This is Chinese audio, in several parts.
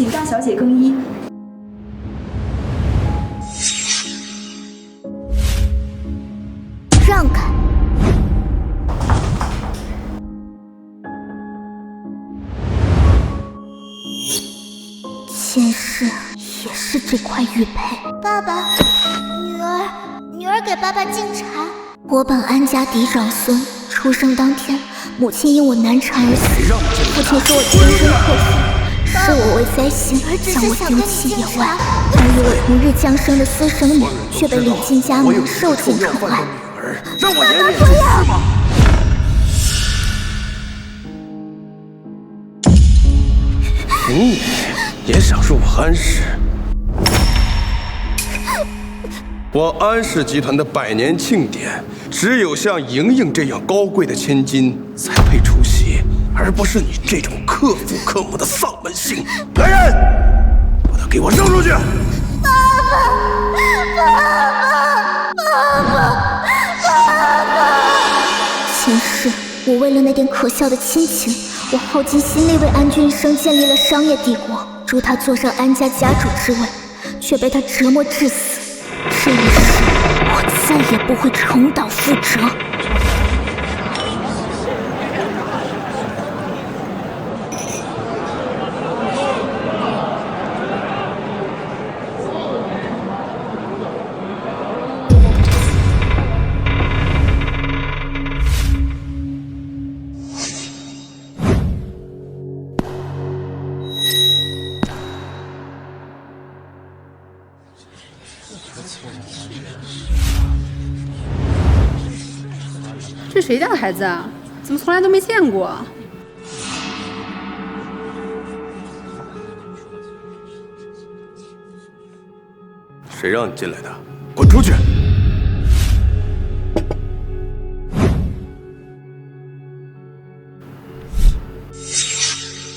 请大小姐更衣。让开！前世也是这块玉佩。爸爸，女儿给爸爸敬茶。我本安家嫡长孙，出生当天，母亲因我难产而死，父亲说我天生克夫，视我为灾星，将我丢弃野外。而与我同日降生的私生女，却被领进家门，受尽宠爱。让我颜面见识吗？你也想入安氏？我安氏集团的100年庆典，只有像莹莹这样高贵的千金才配出席，而不是你这种克父克母的丧门星。来人，把他给我扔出去！前世我为了那点可笑的亲情，我耗尽心力为安君一生建立了商业帝国，助他坐上安家家主之位，却被他折磨致死。这一世我再也不会重蹈覆辙。这谁家的孩子啊？怎么从来都没见过？谁让你进来的？滚出去！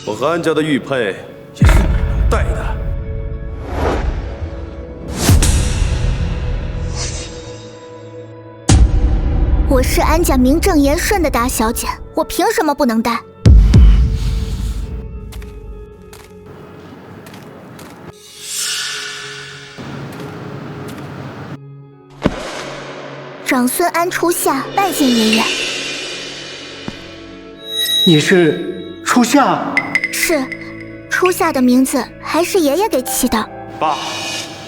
我和安家的玉佩也是你能戴的。我是安家名正言顺的大小姐，我凭什么不能戴？长孙安初夏拜见爷爷。你是初夏？是，初夏的名字还是爷爷给起的。爸，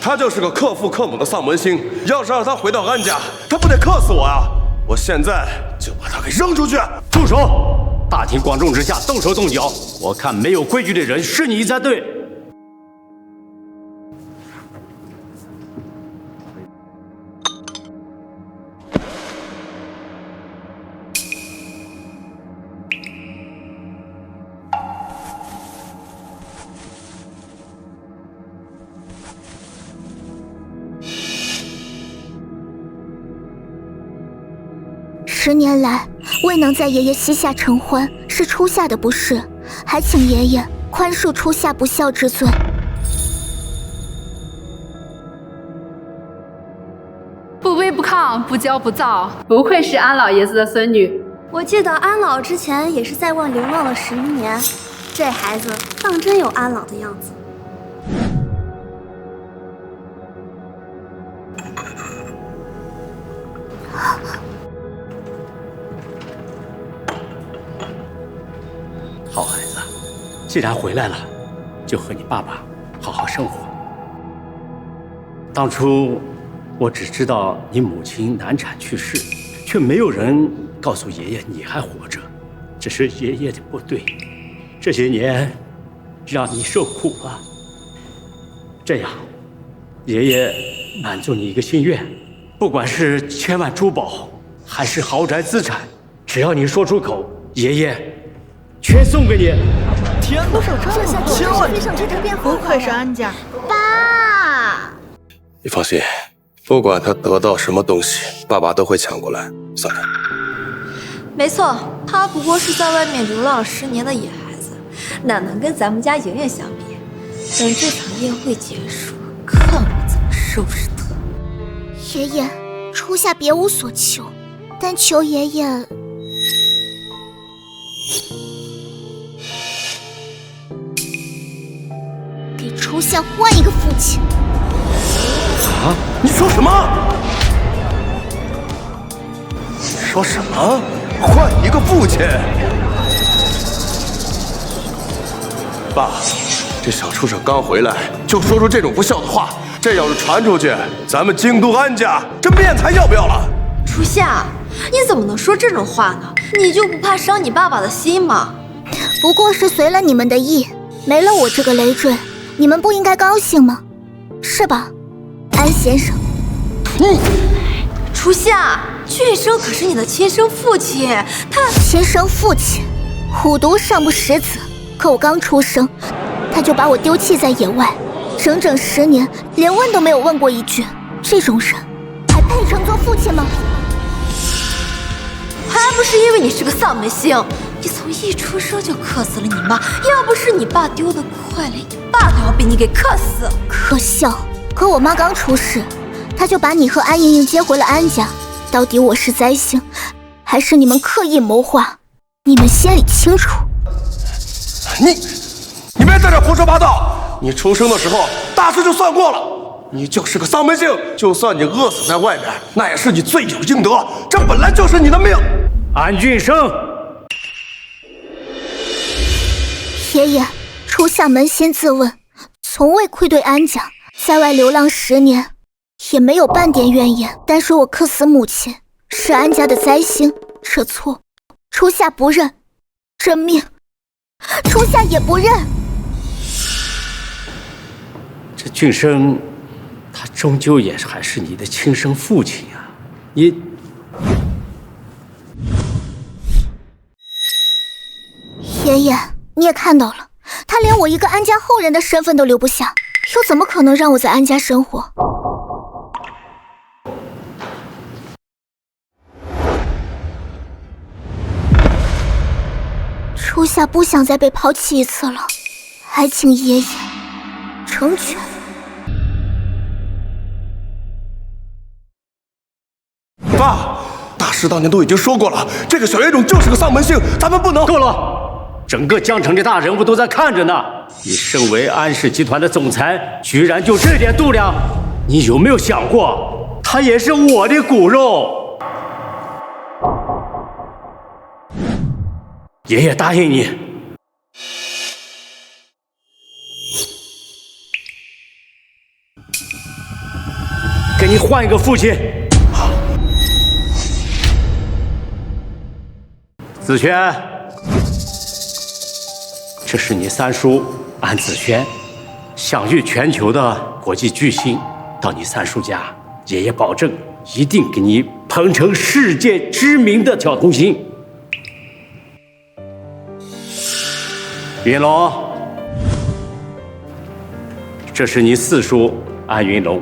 他就是个克父克母的丧门星，要是让他回到安家，他不得克死我啊！我现在就把他给扔出去！住手！大庭广众之下动手动脚，我看没有规矩的人是你才对。10年来未能在爷爷膝下承欢，是初夏的不是，还请爷爷宽恕初夏不孝之罪。不卑不亢，不骄不躁，不愧是安老爷子的孙女。我记得安老之前也是在外流浪了11年，这孩子当真有安老的样子。好孩子，既然回来了，就和你爸爸好好生活。当初我只知道你母亲难产去世，却没有人告诉爷爷你还活着。这是爷爷的不对，这些年让你受苦了。这样，爷爷满足你一个心愿，不管是千万珠宝，还是豪宅资产，只要你说出口，爷爷全送给你。天哪！千万飞上这只变不愧是安家。爸，你放心，不管他得到什么东西，爸爸都会抢过来。算了，没错，他不过是在外面流浪了10年的野孩子，哪能跟咱们家莹莹相比？等这场宴会结束，看我怎么收拾他！爷爷，初夏别无所求，但求爷爷。想换一个父亲。啊！你说什么？你说什么？换一个父亲？爸，这小畜生刚回来就说出这种不孝的话，这要是传出去，咱们京都安家这面子还要不要了？初夏，你怎么能说这种话呢？你就不怕伤你爸爸的心吗？不过是随了你们的意，没了我这个累赘，你们不应该高兴吗？是吧，安先生？初夏，俊生可是你的亲生父亲，他亲生父亲，虎毒尚不食子，可我刚出生，他就把我丢弃在野外，整整10年，连问都没有问过一句。这种人还配称做父亲吗？还不是因为你是个丧门星，你从一出生就克死了你妈，要不是你爸丢得快，连你爸都要被你给克死。可笑！可我妈刚出世，她就把你和安莹莹接回了安家。到底我是灾星，还是你们刻意谋划？你们心里清楚。你别在这胡说八道！你出生的时候大事就算过了，你就是个丧门星，就算你饿死在外面，那也是你罪有应得，这本来就是你的命。安俊生，爷爷，初夏扪心自问，从未愧对安家，在外流浪10年，也没有半点怨言。单说我克死母亲是安家的灾星，这错初夏不认，真命初夏也不认。这俊生，他终究也还是你的亲生父亲啊！爷爷，你也看到了，他连我一个安家后人的身份都留不下，又怎么可能让我在安家生活？初夏不想再被抛弃一次了，还请爷爷成全。爸，大师当年都已经说过了，这个小野种就是个丧门星，咱们不能……够了！整个江城的大人物都在看着呢。你身为安氏集团的总裁，居然就这点度量，你有没有想过，他也是我的骨肉？爷爷答应你，给你换一个父亲。子轩，这是你三叔安子轩，享誉全球的国际巨星。到你三叔家，爷爷保证一定给你捧成世界知名的挑童星。云龙，这是你四叔安云龙，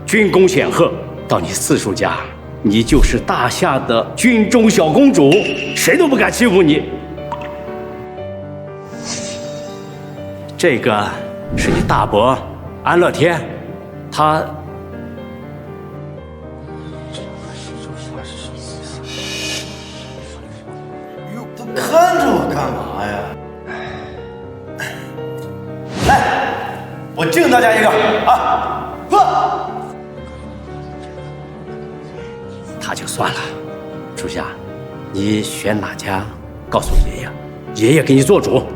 军功显赫。到你四叔家，你就是大夏的军中小公主，谁都不敢欺负你。这个是你大伯安乐天，他看着我干嘛呀？来，我敬大家一个啊！喝。他就算了，初夏，你选哪家？告诉爷爷，爷爷给你做主。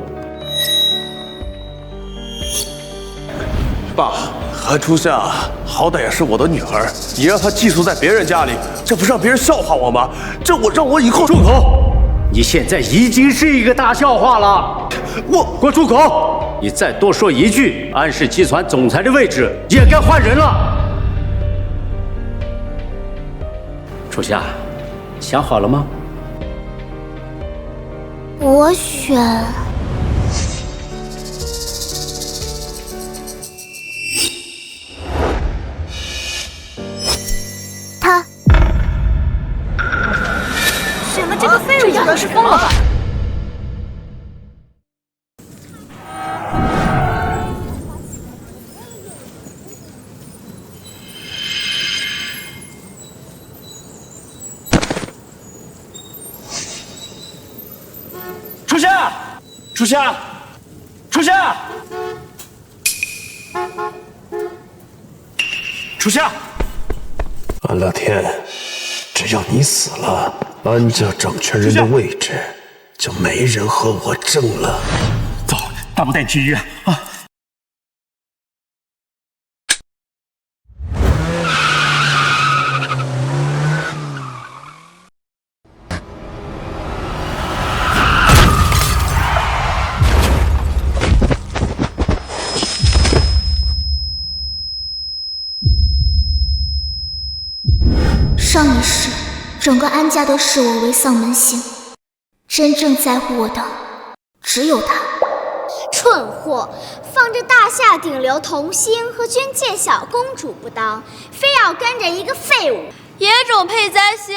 爸，韩初夏好歹也是我的女儿，你让她寄宿在别人家里，这不让别人笑话我吗？让我以后……住口！你现在已经是一个大笑话了。我给我住口！你再多说一句，安氏集团总裁的位置也该换人了。初夏，想好了吗？我选他。选了这个废物，这是疯了吧？初夏，初夏，初夏！属下。安乐天，只要你死了，安家掌权人的位置就没人和我争了。走，大伯带你去医院啊！上一世，整个安家都视我为丧门星，真正在乎我的只有他。蠢货，放着大夏顶流童星和军舰小公主不当，非要跟着一个废物，野种配灾星，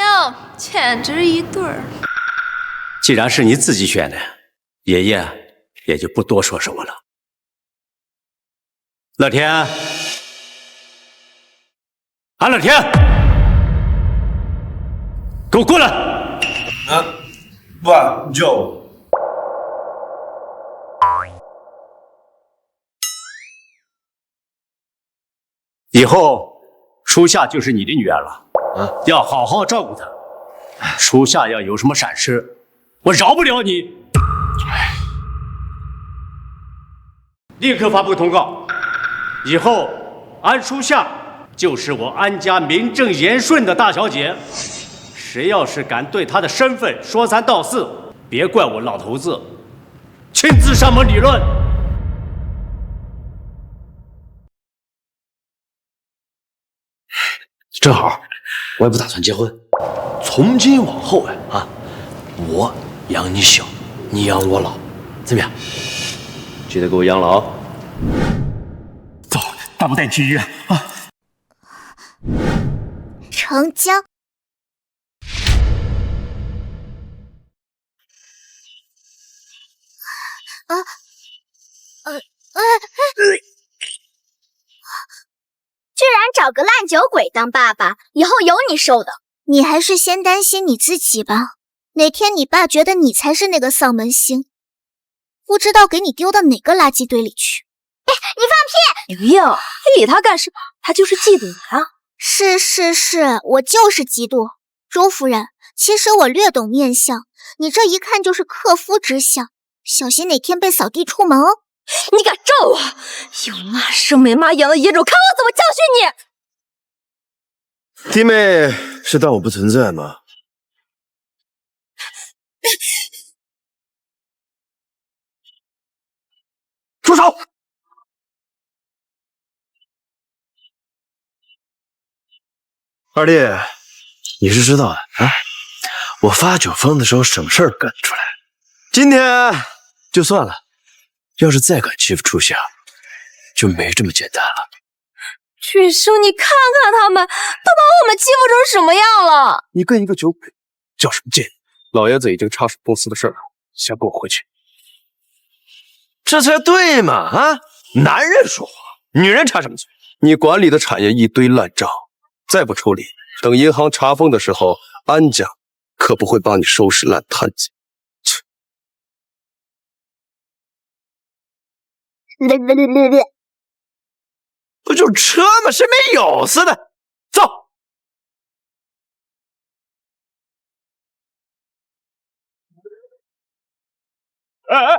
简直一对儿。既然是你自己选的，爷爷也就不多说什么了。乐天，安乐天，给我过来！爸，你叫我。以后初夏就是你的女儿了，要好好照顾她。初夏要有什么闪失，我饶不了你。立刻发布通告，以后安初夏就是我安家名正言顺的大小姐。谁要是敢对她的身份说三道四，别怪我老头子亲自上门理论。正好，我也不打算结婚。从今往后我养你小，你养我老，怎么样？记得给我养老。走，大伯带你去医院啊！成交。居然找个烂酒鬼当爸爸，以后有你受的。你还是先担心你自己吧，哪天你爸觉得你才是那个丧门星，不知道给你丢到哪个垃圾堆里去。哎，你放你不要，你理他干什么？他就是嫉妒你啊！是，我就是嫉妒。周夫人，其实我略懂面相，你这一看就是克夫之相，小心哪天被扫地出门哦。你敢咒我？有妈生没妈养的野种，看我怎么教训你！弟妹是当我不存在吗？住手！二弟，你是知道的啊，我发酒疯的时候什么事儿都干得出来。今天就算了，要是再敢欺负初夏，就没这么简单了。俊生，你看看他们都把我们欺负成什么样了！你跟一个酒鬼较什么劲？老爷子已经插手公司的事了，先跟我回去。这才对嘛！啊，男人说话，女人插什么嘴？你管理的产业一堆烂账，再不处理，等银行查封的时候，安家可不会帮你收拾烂摊子。不就车吗？谁没有似的？走。唉，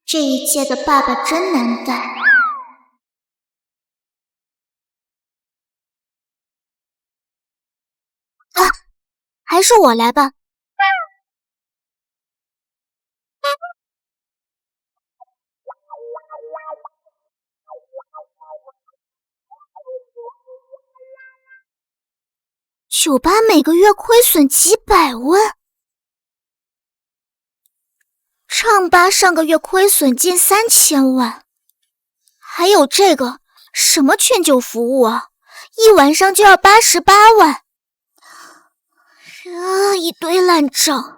这一届的爸爸真难带。还是我来吧。酒吧每个月亏损几百万，唱吧上个月亏损近3000万，还有这个什么劝酒服务啊，一晚上就要88万，一堆烂账。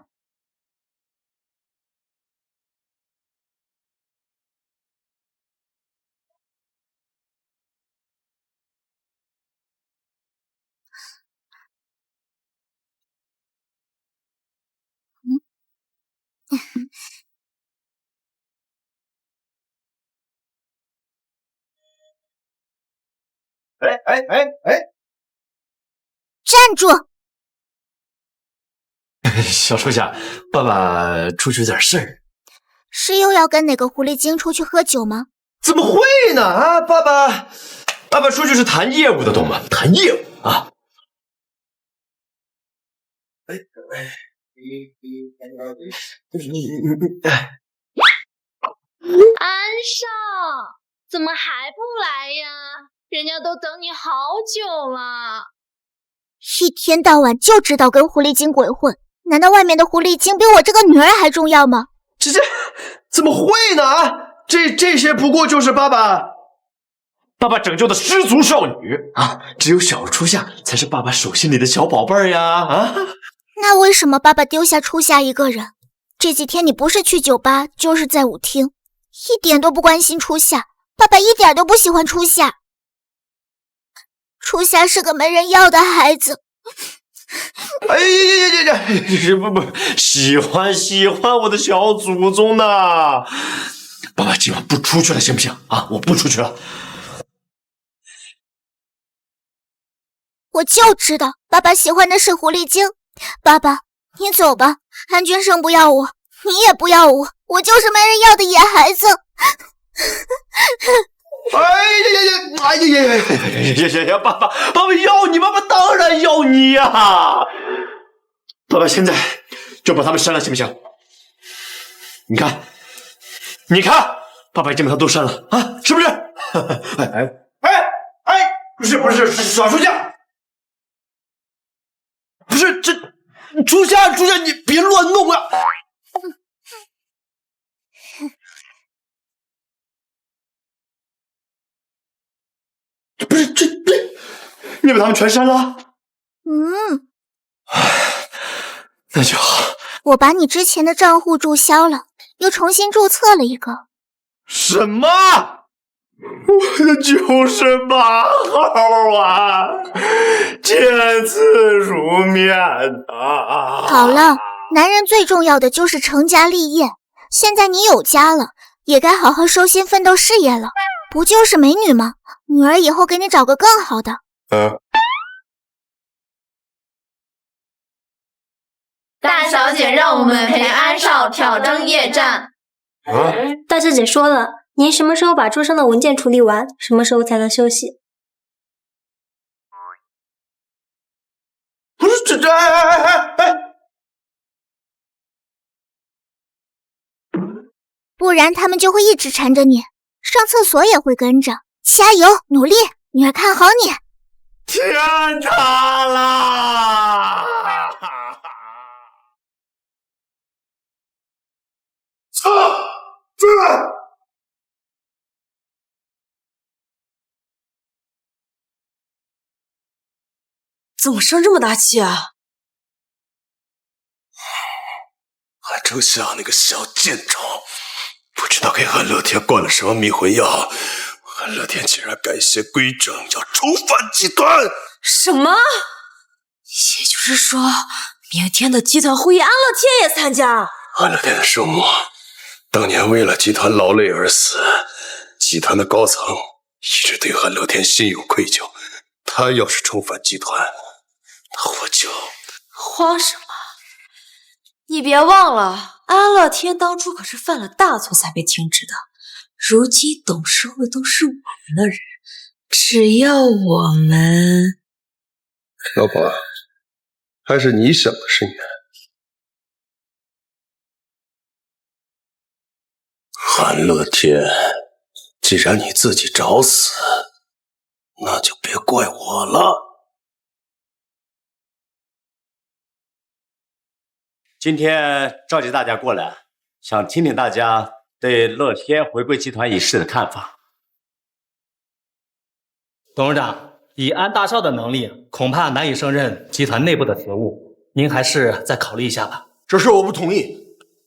站住！小初夏，爸爸出去有点事儿。是又要跟哪个狐狸精出去喝酒吗？怎么会呢？啊，爸爸出去是谈业务的，懂吗？谈业务啊。安少，怎么还不来呀？人家都等你好久了。一天到晚就知道跟狐狸精鬼混，难道外面的狐狸精比我这个女儿还重要吗？这怎么会呢？啊，这些不过就是爸爸拯救的失足少女啊！只有小初夏才是爸爸手心里的小宝贝儿呀！啊，那为什么爸爸丢下初夏一个人？这几天你不是去酒吧，就是在舞厅，一点都不关心初夏。爸爸一点都不喜欢初夏。初夏是个没人要的孩子。哎呀，不，喜欢我的小祖宗呢！爸爸今晚不出去了，行不行啊？我不出去了。我就知道爸爸喜欢的是狐狸精。爸爸，你走吧，安君生不要我，你也不要我，我就是没人要的野孩子。哎呀！爸爸要你，爸爸当然要你呀！爸爸现在就把他们删了，行不行？你看，爸爸基本上都删了啊，是不是？不是，小初夏，不是这初夏，你别乱弄啊！不是你把他们全删了？那就好。我把你之前的账户注销了，又重新注册了一个。什么？我的救生码号啊，见字如面啊！好了，男人最重要的就是成家立业。现在你有家了，也该好好收心奋斗事业了。不就是美女吗？女儿以后给你找个更好的。大小姐让我们陪安少挑灯夜战。大小姐说了，您什么时候把桌上的文件处理完，什么时候才能休息。不是不然他们就会一直缠着你，上厕所也会跟着。加油，努力，女儿看好你。天塌了！怎么生这么大气啊？安初夏那个小贱种，不知道给安乐天灌了什么迷魂药，安乐天竟然改邪归正，要重返集团。什么？也就是说，明天的集团会议安乐天也参加？安乐天的生母当年为了集团劳累而死，集团的高层一直对安乐天心有愧疚。他要是重返集团，那我就……慌什么？你别忘了，安乐天当初可是犯了大错才被停职的。如今董事会都是我们的人，只要我们……老婆，还是你想的深远。安乐天，既然你自己找死，那就别怪我了。今天召集大家过来，想听听大家对乐天回归集团一事的看法。董事长，以安大少的能力，恐怕难以胜任集团内部的职务，您还是再考虑一下吧。这事我不同意。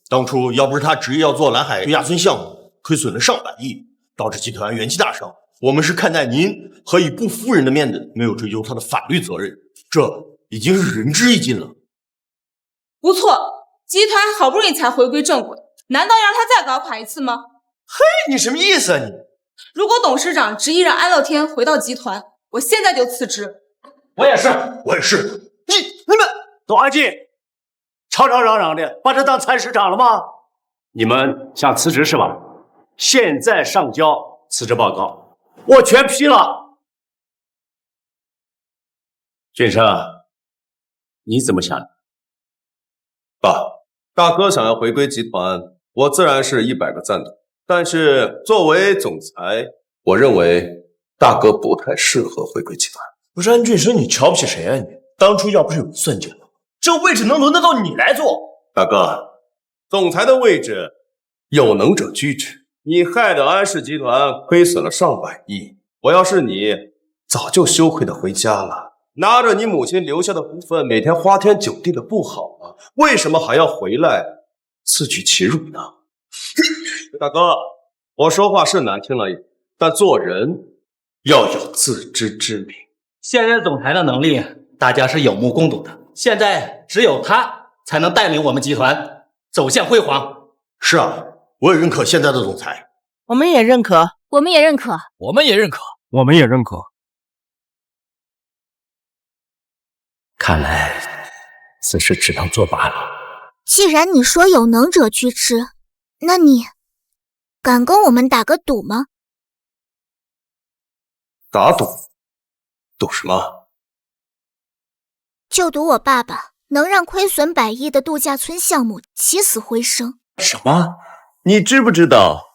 当初要不是他执意要做蓝海度假村项目，亏损了上百亿，导致集团元气大伤，我们是看在您和以不夫人的面子，没有追究他的法律责任，这已经是仁至义尽了。不错，集团好不容易才回归正轨，难道要让他再搞垮一次吗？嘿，你什么意思啊你？如果董事长执意让安乐天回到集团，我现在就辞职。我也是，我也是。你们都安静，吵吵嚷嚷的，把这当菜市场了吗？你们想辞职是吧？现在上交辞职报告，我全批了。俊生，你怎么想的？爸，大哥想要回归集团，我自然是100个赞同。但是作为总裁，我认为大哥不太适合回归集团。不是安俊生，你瞧不起谁啊你？当初要不是有算计，这位置能轮得到你来做？大哥，总裁的位置有能者居之，你害得安氏集团亏损了上百亿，我要是你，早就羞愧的回家了。拿着你母亲留下的股份，每天花天酒地的不好吗？为什么还要回来自取其辱呢？大哥，我说话是难听了一点，但做人要有自知之明。现任总裁的能力，大家是有目共睹的。现在只有他才能带领我们集团走向辉煌。是啊，我也认可现在的总裁。我们也认可，我们也认可，我们也认可，我们也认可。看来此事只能作罢了。既然你说有能者居之，那你敢跟我们打个赌吗？打赌？赌什么？就赌我爸爸能让亏损100亿的度假村项目起死回生。什么？你知不知道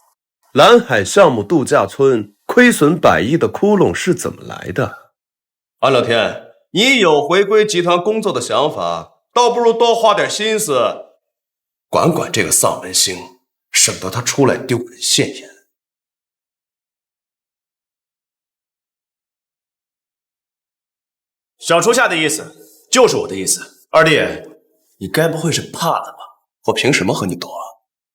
蓝海项目度假村亏损100亿的窟窿是怎么来的？安乐天，你有回归集团工作的想法，倒不如多花点心思管管这个丧门星，省得他出来丢人现眼。小初夏的意思就是我的意思。二弟，你该不会是怕了吧？我凭什么和你斗啊？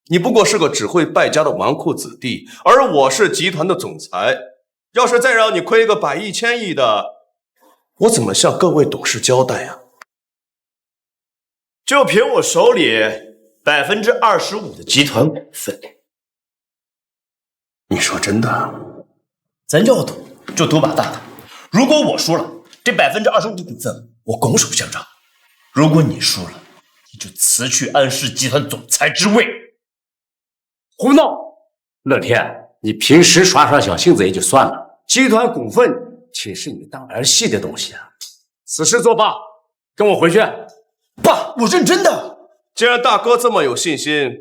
你不过是个只会败家的纨绔子弟，而我是集团的总裁。要是再让你亏个100亿、1000亿的，我怎么向各位董事交代啊？就凭我手里25%的集团股份。你说真的？咱要赌就赌把大的。如果我输了，这25%的股份我拱手相让；如果你输了，你就辞去安氏集团总裁之位。胡闹！乐天，你平时耍耍小性子也就算了，集团股份岂是你当儿戏的东西啊？此事作罢，跟我回去。爸，我认真的。既然大哥这么有信心，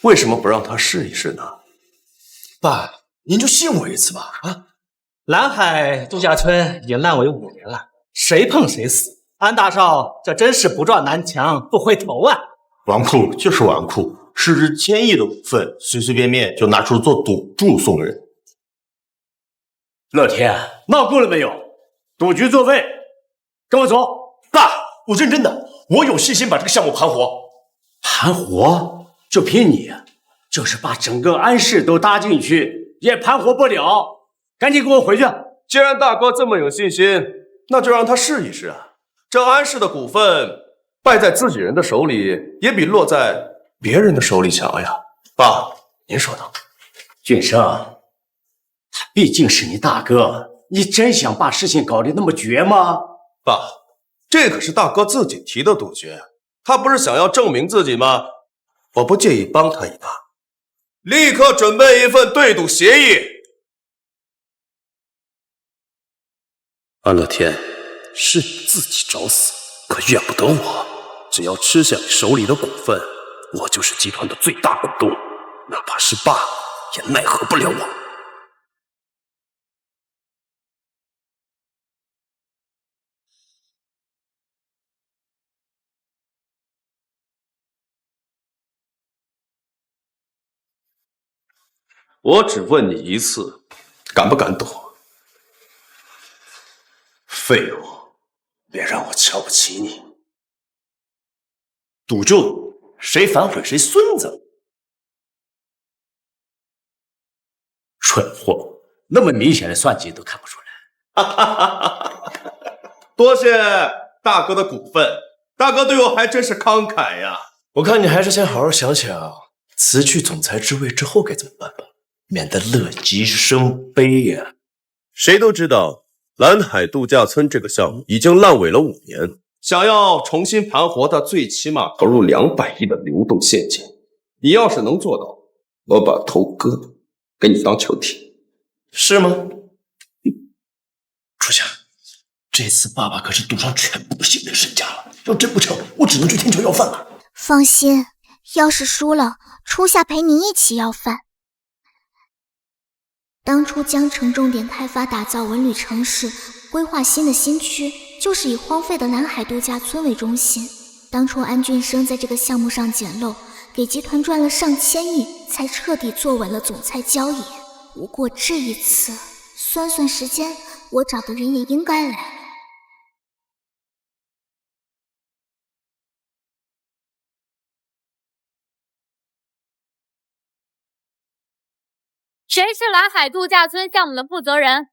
为什么不让他试一试呢？爸，您就信我一次吧！啊！蓝海度假村已经烂尾5年了，谁碰谁死。安大少这真是不撞南墙不回头啊！纨绔就是纨绔，市值1000亿的股份，随随便便就拿出做赌注送人。乐天，闹够了没有？赌局作废，跟我走。爸，我认真的，我有信心把这个项目盘活。盘活？就凭你，就是把整个安氏都搭进去，也盘活不了。赶紧跟我回去！既然大哥这么有信心，那就让他试一试啊！这安氏的股份败在自己人的手里，也比落在别人的手里强呀。爸，您说呢？俊生，他毕竟是你大哥，你真想把事情搞得那么绝吗？爸，这可是大哥自己提的赌局，他不是想要证明自己吗？我不介意帮他一把，立刻准备一份对赌协议。安乐天，是你自己找死，可怨不得我。只要吃下你手里的股份，我就是集团的最大股东，哪怕是爸，也奈何不了我。我只问你一次，敢不敢赌？废物，别让我瞧不起你。赌就赌，谁反悔谁孙子。蠢货，那么明显的算计都看不出来。多谢大哥的股份，大哥对我还真是慷慨呀。我看你还是先好好想想，辞去总裁之位之后该怎么办吧，免得乐极生悲呀。谁都知道蓝海度假村这个项目已经烂尾了5年，想要重新盘活它，最起码投入200亿的流动现金。你要是能做到，我把头割了，给你当球踢，是吗？初夏，这次爸爸可是赌上全部姓人身家了，要真不成，我只能去天桥要饭了。放心，要是输了，初夏陪你一起要饭。当初江城重点开发打造文旅城市，规划新的新区，就是以荒废的蓝海度假村为中心。当初安俊生在这个项目上捡漏，给集团赚了上千亿，才彻底坐稳了总裁交椅。不过这一次，算算时间，我找的人也应该来了。谁是蓝海度假村项目的负责人？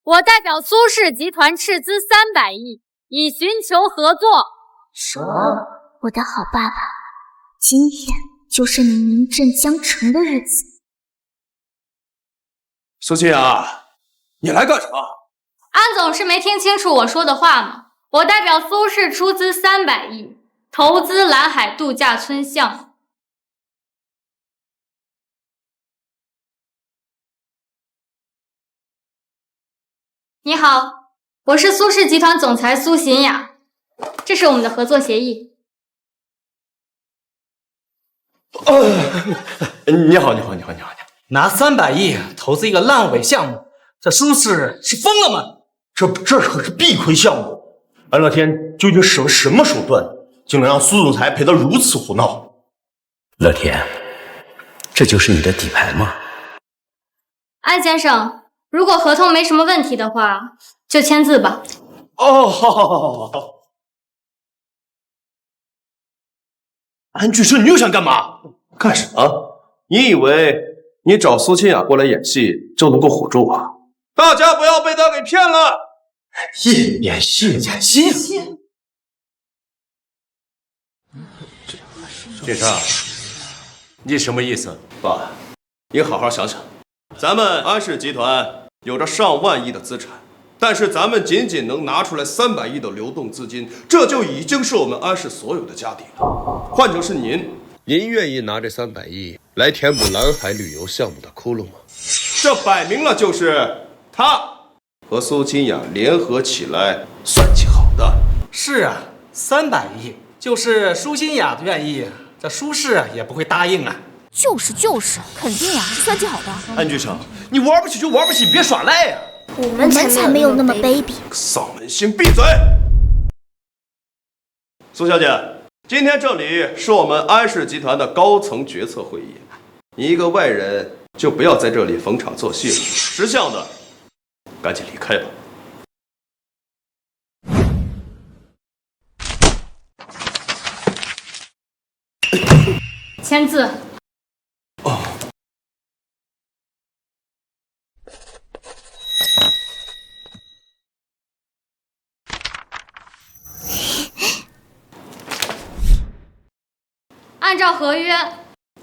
我代表苏氏集团斥资300亿，以寻求合作。什么？我的好爸爸，今天就是你名震江城的日子。苏清雅，你来干什么？安总是没听清楚我说的话吗？我代表苏氏出资300亿，投资蓝海度假村项目。你好，我是苏氏集团总裁苏欣雅，这是我们的合作协议。你好。拿300亿投资一个烂尾项目，这苏氏是疯了吗？这可是必亏项目，安乐天究竟使了什么手段，竟能让苏总裁赔得如此胡闹？乐天，这就是你的底牌吗？安先生。如果合同没什么问题的话，就签字吧。哦，好。安俊生，你又想干嘛？干什么？你以为你找苏清雅过来演戏就能够唬住我？大家不要被他给骗了！演戏。俊生，你什么意思？爸，你好好想想，咱们安氏集团有着上万亿的资产，但是咱们仅仅能拿出来300亿的流动资金，这就已经是我们安氏所有的家底了。换成是您愿意拿这300亿来填补蓝海旅游项目的窟窿吗？这摆明了就是他和苏清雅联合起来算计好的。是啊，300亿，就是苏欣雅愿意，这苏氏也不会答应啊。就是，肯定呀，是算计好的。安俊生，你玩不起就玩不起，别耍赖呀！我们才没有那么卑鄙。丧门星，闭嘴！苏小姐，今天这里是我们安氏集团的高层决策会议，你一个外人就不要在这里逢场作戏了。识相的，赶紧离开吧。签字。按照合约，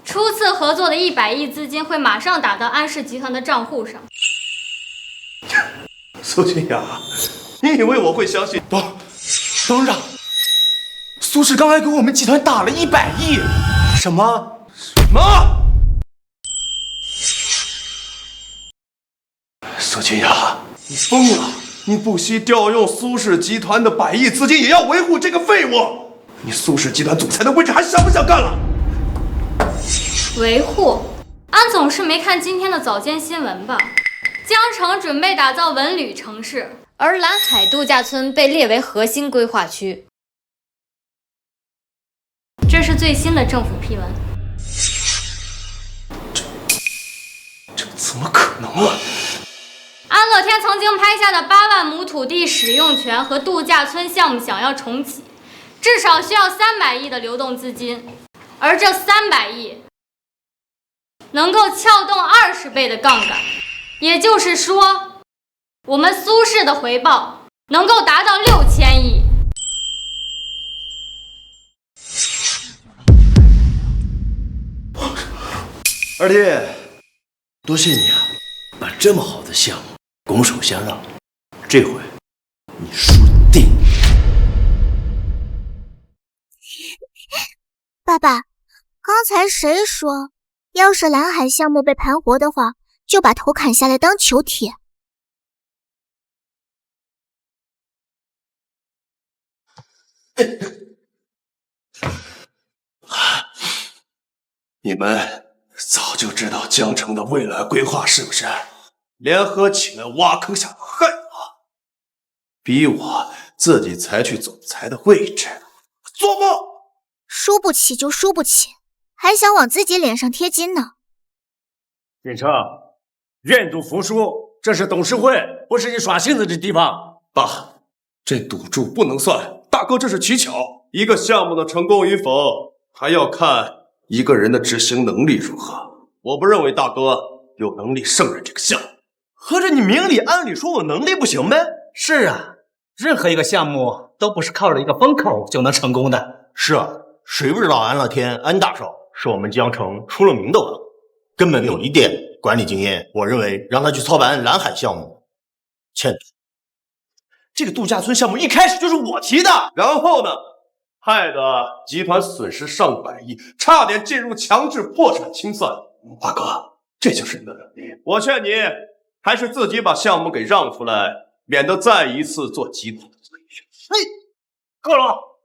初次合作的100亿资金会马上打到安氏集团的账户上。苏清雅，你以为我会相信？等着，苏氏刚才给我们集团打了100亿。什么？苏清雅，你疯了！你不惜调用苏氏集团的100亿资金，也要维护这个废物！你苏氏集团总裁的位置还想不想干了？维护？安总是没看今天的早间新闻吧？江城准备打造文旅城市，而蓝海度假村被列为核心规划区。这是最新的政府批文。这怎么可能啊！安乐天曾经拍下的8万亩土地使用权和度假村项目想要重启，至少需要300亿的流动资金，而这300亿能够撬动20倍的杠杆，也就是说，我们苏氏的回报能够达到6000亿。二弟，多谢你啊，把这么好的项目拱手相让，这回你输定。爸爸，刚才谁说，要是蓝海项目被盘活的话，就把头砍下来当球铁？你们早就知道江城的未来规划是不是？联合起来挖坑想害我，逼我自己才去总裁的位置，做梦！输不起就输不起，还想往自己脸上贴金呢。锦城，愿赌服输，这是董事会，不是你耍性子的地方。爸，这赌注不能算，大哥这是取巧。一个项目的成功与否，还要看一个人的执行能力如何。我不认为大哥有能力胜任这个项目。合着你明里暗里说我能力不行呗？是啊，任何一个项目都不是靠着一个风口就能成功的。是啊，谁不知道安乐天安大少是我们江城出了名的王，根本没有一点管理经验。我认为让他去操办蓝海项目，欠赌。这个度假村项目一开始就是我提的，然后呢，害得集团损失上百亿，差点进入强制破产清算。大哥，这就是你的能力。我劝你还是自己把项目给让出来，免得再一次做集团的罪人。够了！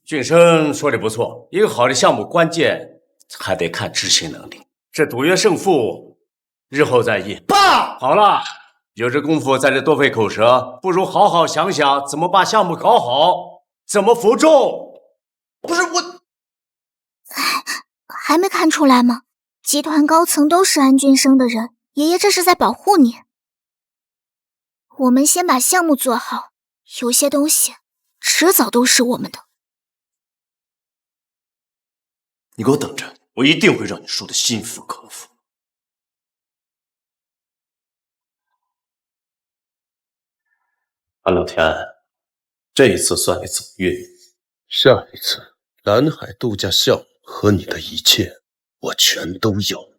俊生说的不错，一个好的项目关键还得看执行能力。这赌约胜负，日后再议。爸，好了，有这功夫在这多费口舌，不如好好想想怎么把项目搞好，怎么服众。不是我，还没看出来吗？集团高层都是安俊生的人，爷爷这是在保护你。我们先把项目做好，有些东西迟早都是我们的。你给我等着，我一定会让你输得心服口服。安乐天，这一次算你走运，下一次蓝海度假项目和你的一切，我全都要。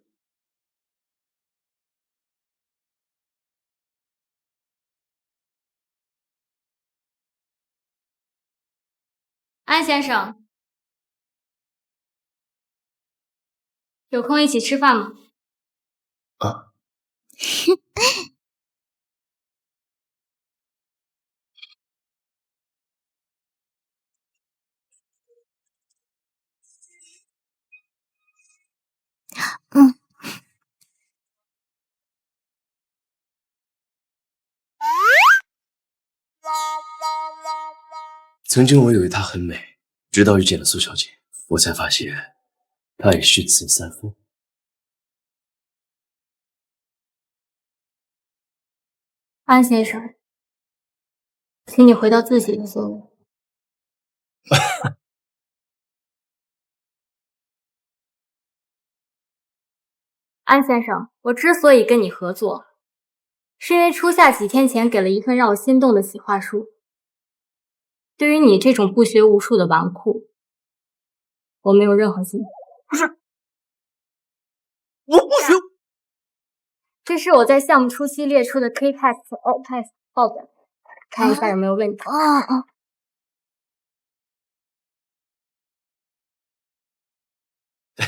安先生，有空一起吃饭吗？啊。曾经我以为她很美，直到遇见了苏小姐，我才发现她也虚此三分。安先生，请你回到自己的座位。安先生，我之所以跟你合作，是因为初夏几天前给了一份让我心动的企划书。对于你这种不学无术的纨绔，我没有任何兴趣。不是，我不学。这是我在项目初期列出的 K-Pass O-Pass 报表，看一下有没有问题。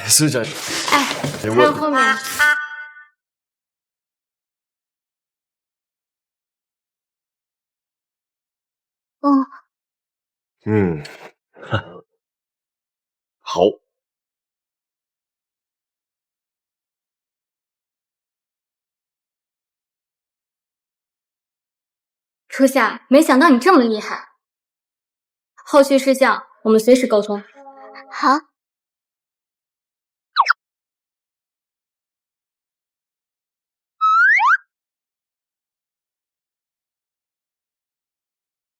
苏小姐，哎，还有后面。好。初夏，没想到你这么厉害。后续事项我们随时沟通。好。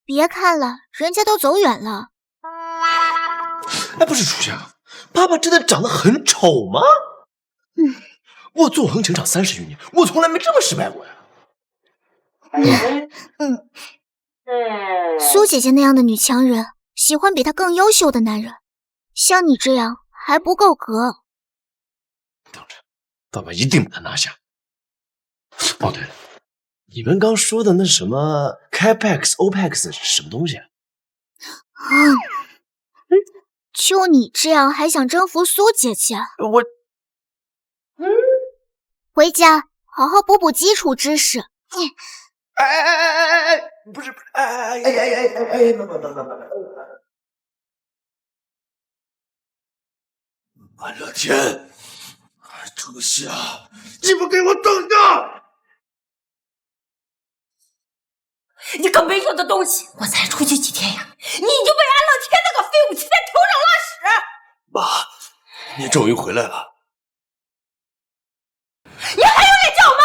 别看了，人家都走远了。哎，不是初夏，爸爸真的长得很丑吗？我纵横情场30余年，我从来没这么失败过呀。苏姐姐那样的女强人，喜欢比她更优秀的男人，像你这样还不够格。等着，爸爸一定把她拿下。哦，对了，你们刚说的那什么 Capex、OPEX 是什么东西啊？就你这样还想征服苏姐姐？我，回家好好补补基础知识。不是，安乐天，初夏，你们给我等着！你个没用的东西！我才出去几天呀，你就被安乐天那个废物骑在头上拉屎！妈，你终于回来了！你还有脸叫我妈？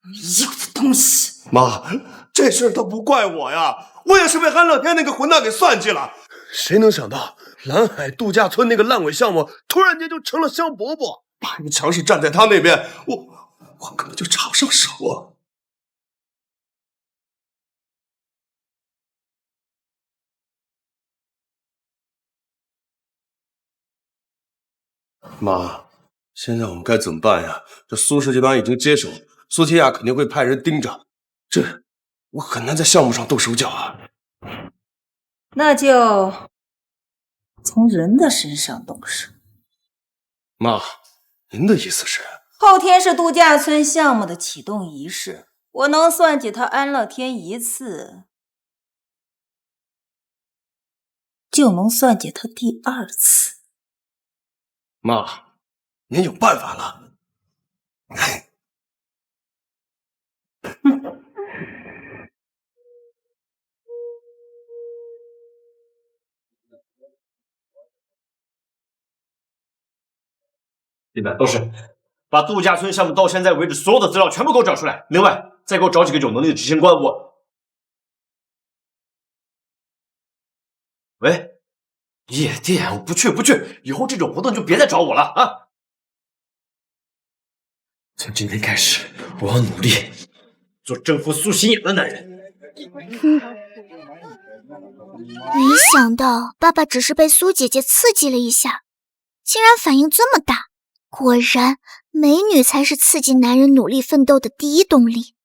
没用的东西！妈，这事儿都不怪我呀，我也是被安乐天那个混蛋给算计了。谁能想到蓝海度假村那个烂尾项目突然间就成了香饽饽？爸，你强势站在他那边，我根本就插不上手啊！妈，现在我们该怎么办呀？这苏氏集团已经接手，苏天亚肯定会派人盯着，我很难在项目上动手脚啊。那就从人的身上动手。妈，您的意思是？后天是度假村项目的启动仪式，我能算计他安乐天一次，就能算计他第2次。妈，您有办法了。李白，都是把度假村项目到现在为止所有的资料全部给我找出来。另外，再给我找几个有能力的执行官。喂，夜店，我不去，以后这种活动就别再找我了啊！从今天开始，我要努力做征服苏心颖的男人。没想到爸爸只是被苏姐姐刺激了一下，竟然反应这么大。果然，美女才是刺激男人努力奋斗的第一动力。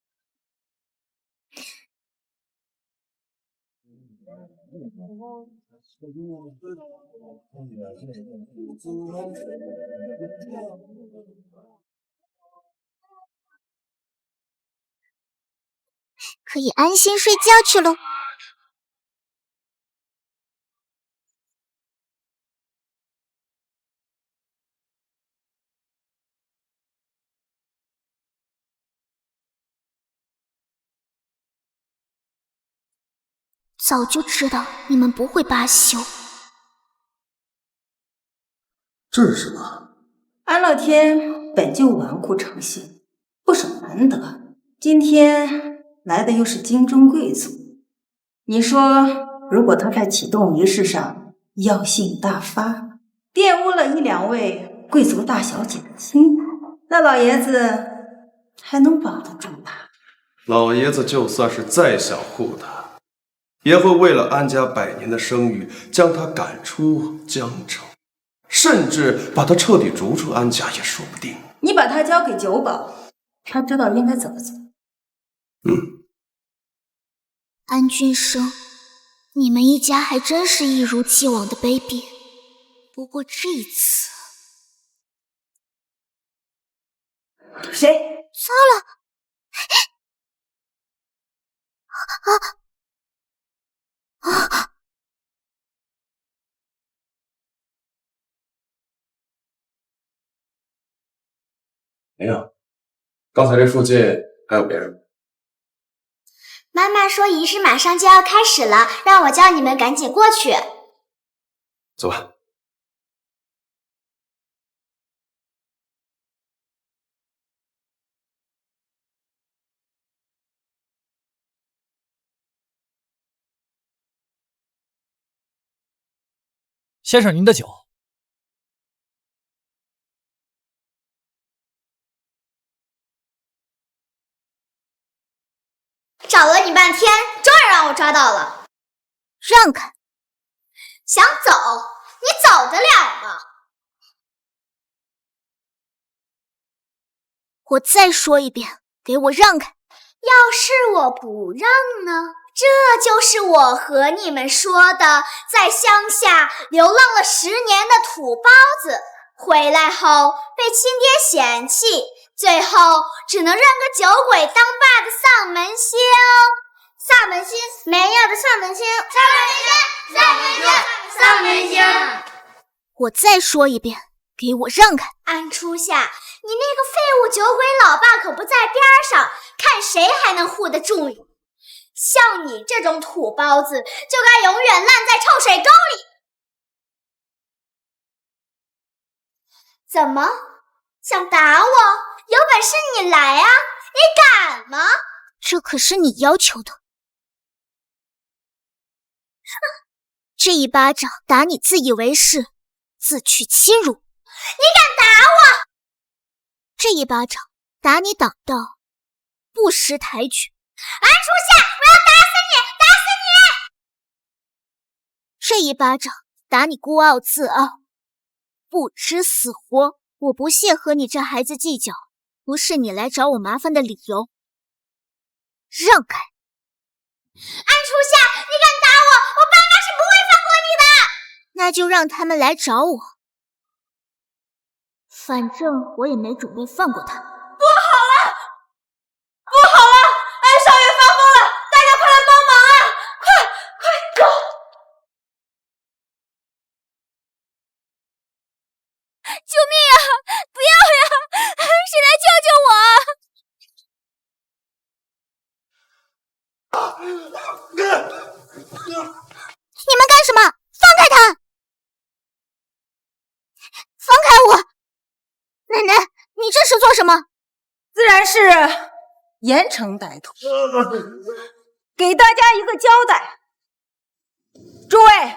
可以安心睡觉去喽。早就知道你们不会罢休。这是什么？安乐天本就纨绔成性，不守难得，今天来的又是京中贵族，你说如果他在启动仪式上药性大发，玷污了1、2位贵族大小姐的心，那老爷子还能保得住他？老爷子就算是再想护他，也会为了安家100年的声誉，将他赶出江城，甚至把他彻底逐出安家也说不定。你把他交给九保，他知道应该怎么做。安君生，你们一家还真是一如既往的卑鄙。不过这一次，谁？糟了！没有，刚才这附近还有别人吗？妈妈说仪式马上就要开始了，让我叫你们赶紧过去。走吧。先生，您的酒。找了你半天，终于让我抓到了。让开！想走，你走得了吗？我再说一遍，给我让开！要是我不让呢？这就是我和你们说的，在乡下流浪了10年的土包子，回来后被亲爹嫌弃，最后只能认个酒鬼当爸的丧门星。丧门星，没有的丧门星，丧门星，丧门星。我再说一遍，给我让开！安初夏，你那个废物酒鬼老爸可不在边上，看谁还能护得住你。像你这种土包子，就该永远烂在臭水沟里。怎么，想打我？有本事你来啊！你敢吗？这可是你要求的。这一巴掌打你自以为是，自取其辱。你敢打我？这一巴掌打你挡道，不识抬举。安初夏，我要打死你！打死你！这一巴掌打你孤傲自傲，不知死活。我不屑和你这孩子计较，不是你来找我麻烦的理由。让开！安初夏，你敢打我，我爸妈是不会放过你的。那就让他们来找我，反正我也没准备放过他。不好了，不好了！安少爷发疯了，大家快来帮忙啊！快走！救命啊！不要呀！谁来救救我啊！你们干什么？放开他！放开我！奶奶，你这是做什么？自然是严惩歹徒，给大家一个交代。诸位，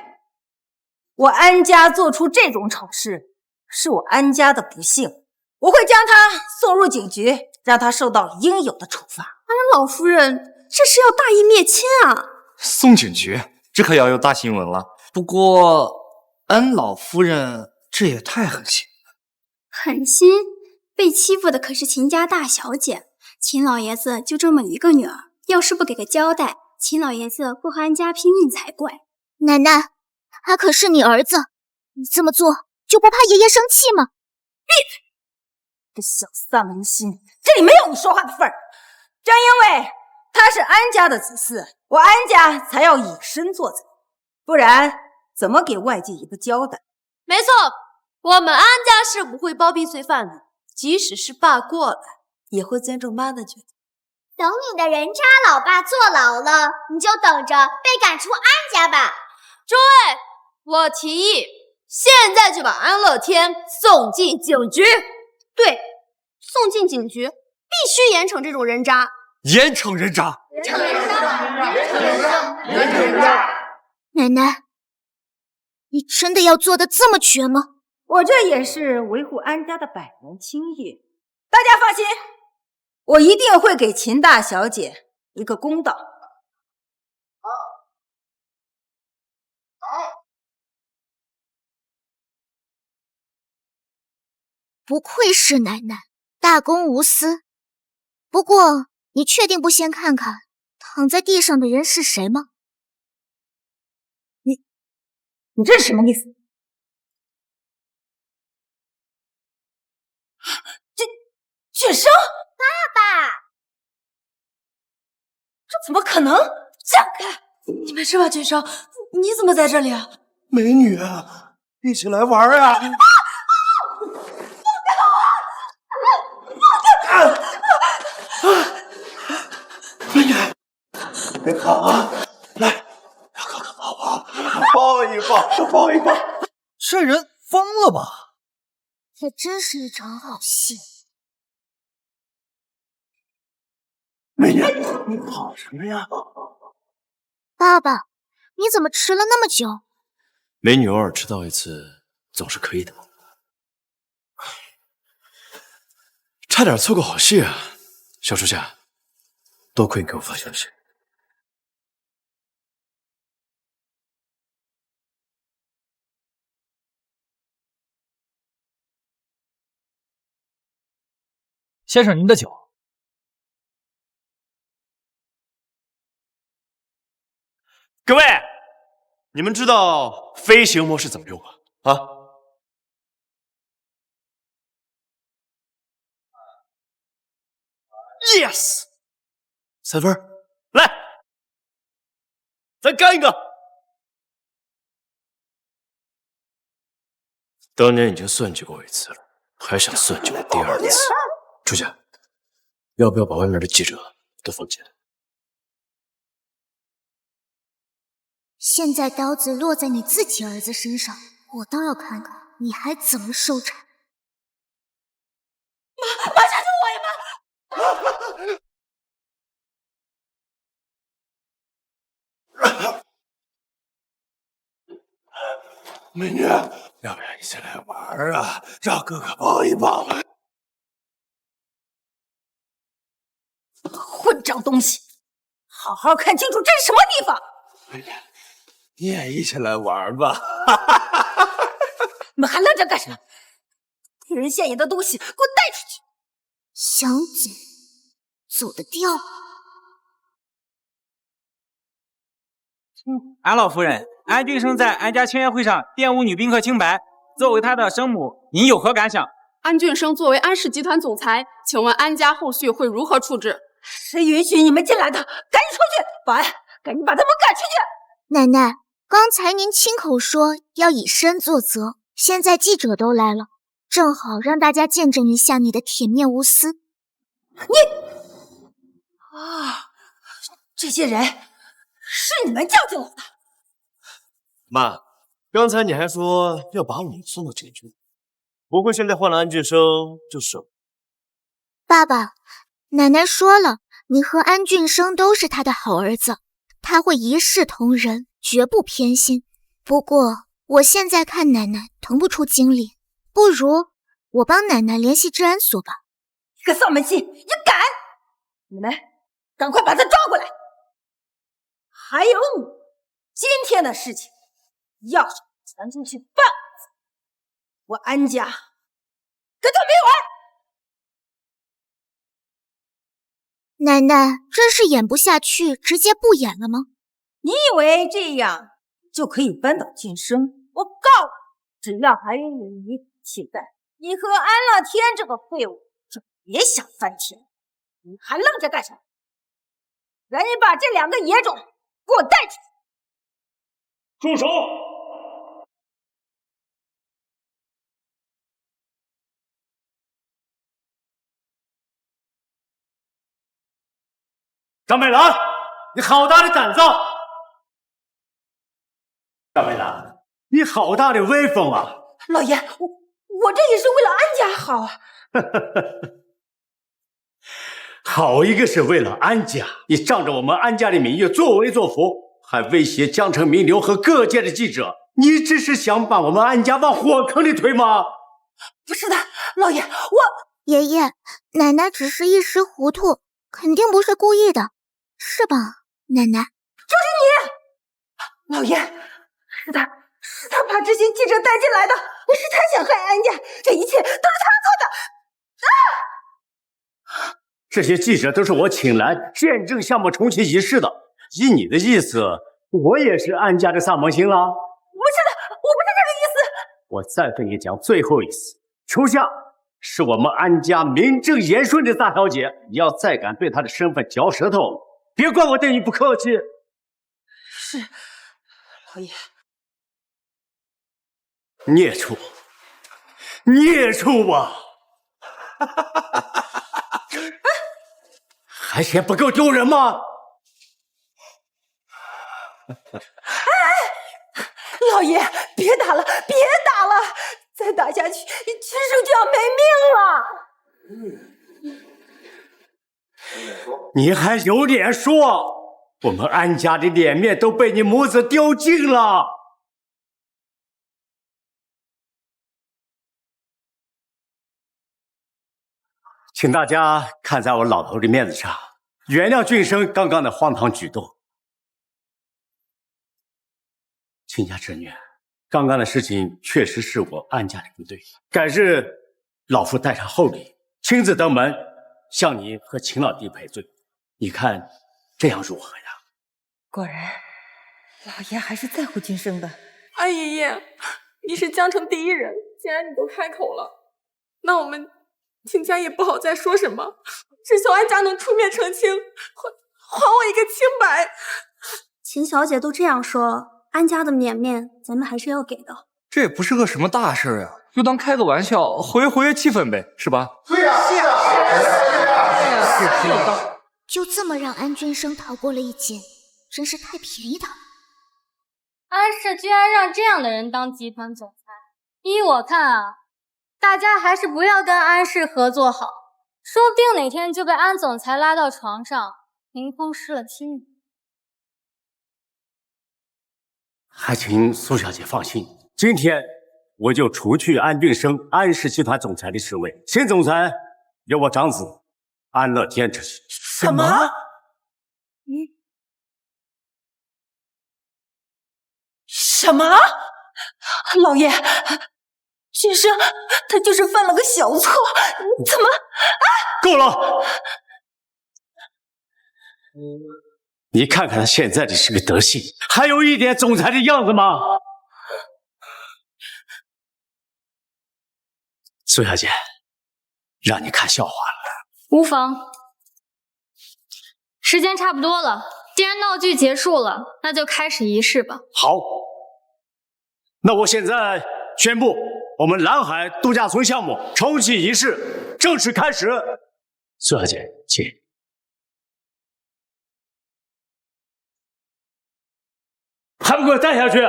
我安家做出这种丑事，是我安家的不幸，我会将他送入警局，让他受到应有的处罚。安老夫人，这是要大义灭亲啊！送警局，这可要有大新闻了。不过，安老夫人这也太狠心了。狠心？被欺负的可是秦家大小姐，秦老爷子就这么一个女儿，要是不给个交代，秦老爷子会和安家拼命才怪。奶奶，他可是你儿子，你这么做就不怕爷爷生气吗？闭嘴！这小丧门星，这里没有你说话的份儿。正因为他是安家的子嗣，我安家才要以身作则，不然怎么给外界一个交代？没错，我们安家是不会包庇罪犯的，即使是爸过了，也会尊重妈的决定。等你的人渣老爸坐牢了，你就等着被赶出安家吧。诸位，我提议现在就把安乐天送进警局。对，送进警局，必须严惩这种人渣。严惩人渣！严惩人渣！严惩人渣！严惩人渣！奶奶，你真的要做的这么绝吗？我这也是维护安家的百年清誉，大家放心，我一定会给秦大小姐一个公道。不愧是奶奶，大公无私。不过，你确定不先看看躺在地上的人是谁吗？你这是什么意思？卷生，爸爸，这怎么可能？让开！你没事吧，卷生？你怎么在这里啊？美女，一起来玩啊！美女，别看啊！来，让哥哥抱抱，抱一抱，抱一抱。这人疯了吧？这真是一场好戏。美女，你跑什么呀？爸爸，你怎么迟了那么久？美女偶尔迟到一次总是可以的。差点错过好戏啊！小初夏，多亏你给我发消息。先生，您的酒。各位，你们知道飞行模式怎么用吗？啊？Yes， 3分，来，再干一个。当年已经算计过我一次了，还想算计我第二次？出去，要不要把外面的记者都放进来？现在刀子落在你自己儿子身上，我倒要看看你还怎么收场。妈，下去我呀，妈！美女，要不要一起来玩啊？让哥哥帮一帮。混账东西，好好看清楚这是什么地方！美女，你也一起来玩吧。你们还愣着干什么？丢人现眼的东西，给我带出去！想走，走得掉吗？安老夫人，安俊生在安家签约会上玷污女宾客清白，作为他的生母，您有何感想？安俊生作为安氏集团总裁，请问安家后续会如何处置？谁允许你们进来的？赶紧出去！保安，赶紧把他们赶出去！奶奶，刚才您亲口说要以身作则，现在记者都来了，正好让大家见证一下你的铁面无私。这些人是你们叫进来的。妈，刚才你还说要把我送到警局，不会现在换了安俊生就是了？爸爸，奶奶说了，你和安俊生都是他的好儿子，他会一视同仁，绝不偏心。不过我现在看奶奶腾不出精力，不如我帮奶奶联系治安所吧。你个丧门星，你敢！你们赶快把他抓过来！还有你，今天的事情要是传出去半次，我安家跟他没完！奶奶，这是演不下去，直接不演了吗？你以为这样就可以扳倒晋升？我告诉你，只要还有你起在，你和安乐天这个废物就别想翻天！你还愣着干什么？赶紧把这两个野种给我带出去！住手！张美兰，你好大的胆子！张美兰，你好大的威风啊！老爷，我这也是为了安家好啊！好一个是为了安家！你仗着我们安家的名义作威作福，还威胁江城名流和各界的记者，你只是想把我们安家往火坑里推吗？不是的，老爷，爷爷，奶奶只是一时糊涂，肯定不是故意的，是吧，奶奶？就是你，老爷，是他把这些记者带进来的，是他想害安家，这一切都是他做的！这些记者都是我请来见证项目重启仪式的。依你的意思，我也是安家的萨摩星了？不是的，我不是这个意思。我再跟你讲最后一次，初夏是我们安家名正言顺的大小姐，你要再敢对她的身份嚼舌头，别怪我对你不客气。是，老爷。孽畜，孽畜啊！还嫌不够丢人吗？老爷，别打了，别打了！再打下去，秦生就要没命了！你还有脸说？我们安家的脸面都被你母子丢尽了！请大家看在我老头的面子上，原谅俊生刚刚的荒唐举动。亲家侄女，刚刚的事情确实是我安家的不对，改日老夫带上厚礼，亲自登门向你和秦老弟赔罪，你看这样如何呀？果然，老爷还是在乎晋升的。安爷爷，你是江城第一人，既然你都开口了，那我们秦家也不好再说什么，只求安家能出面澄清，还我一个清白。秦小姐都这样说了，安家的脸面咱们还是要给的。这也不是个什么大事呀，就当开个玩笑，活跃活跃气氛呗，是吧？对呀，就这么让安君生逃过了一劫，真是太便宜他了。安氏居然让这样的人当集团总裁，依我看啊，大家还是不要跟安氏合作好，说不定哪天就被安总裁拉到床上，凌空失了亲。还请苏小姐放心，今天我就除去安俊生安氏集团总裁的职位，新总裁由我长子安乐天执行。什么？什么？老爷，俊生他就是犯了个小错，怎么？够了！你看看他现在的这个德行，还有一点总裁的样子吗？苏小姐，让你看笑话了。无妨，时间差不多了，既然闹剧结束了，那就开始仪式吧。好，那我现在宣布，我们蓝海度假村项目重启仪式正式开始。苏小姐，请。还不给我带下去！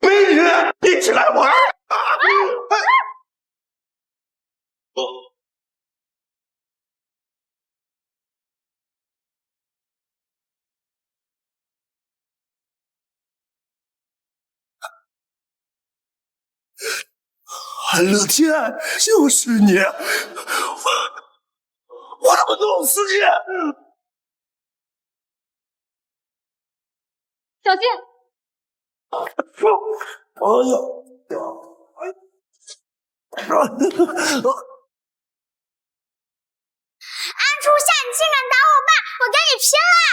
美女，一起来玩！安乐天，又是你！我怎么弄死你？小心！哎呦！安初夏，你竟敢打我爸，我跟你拼了！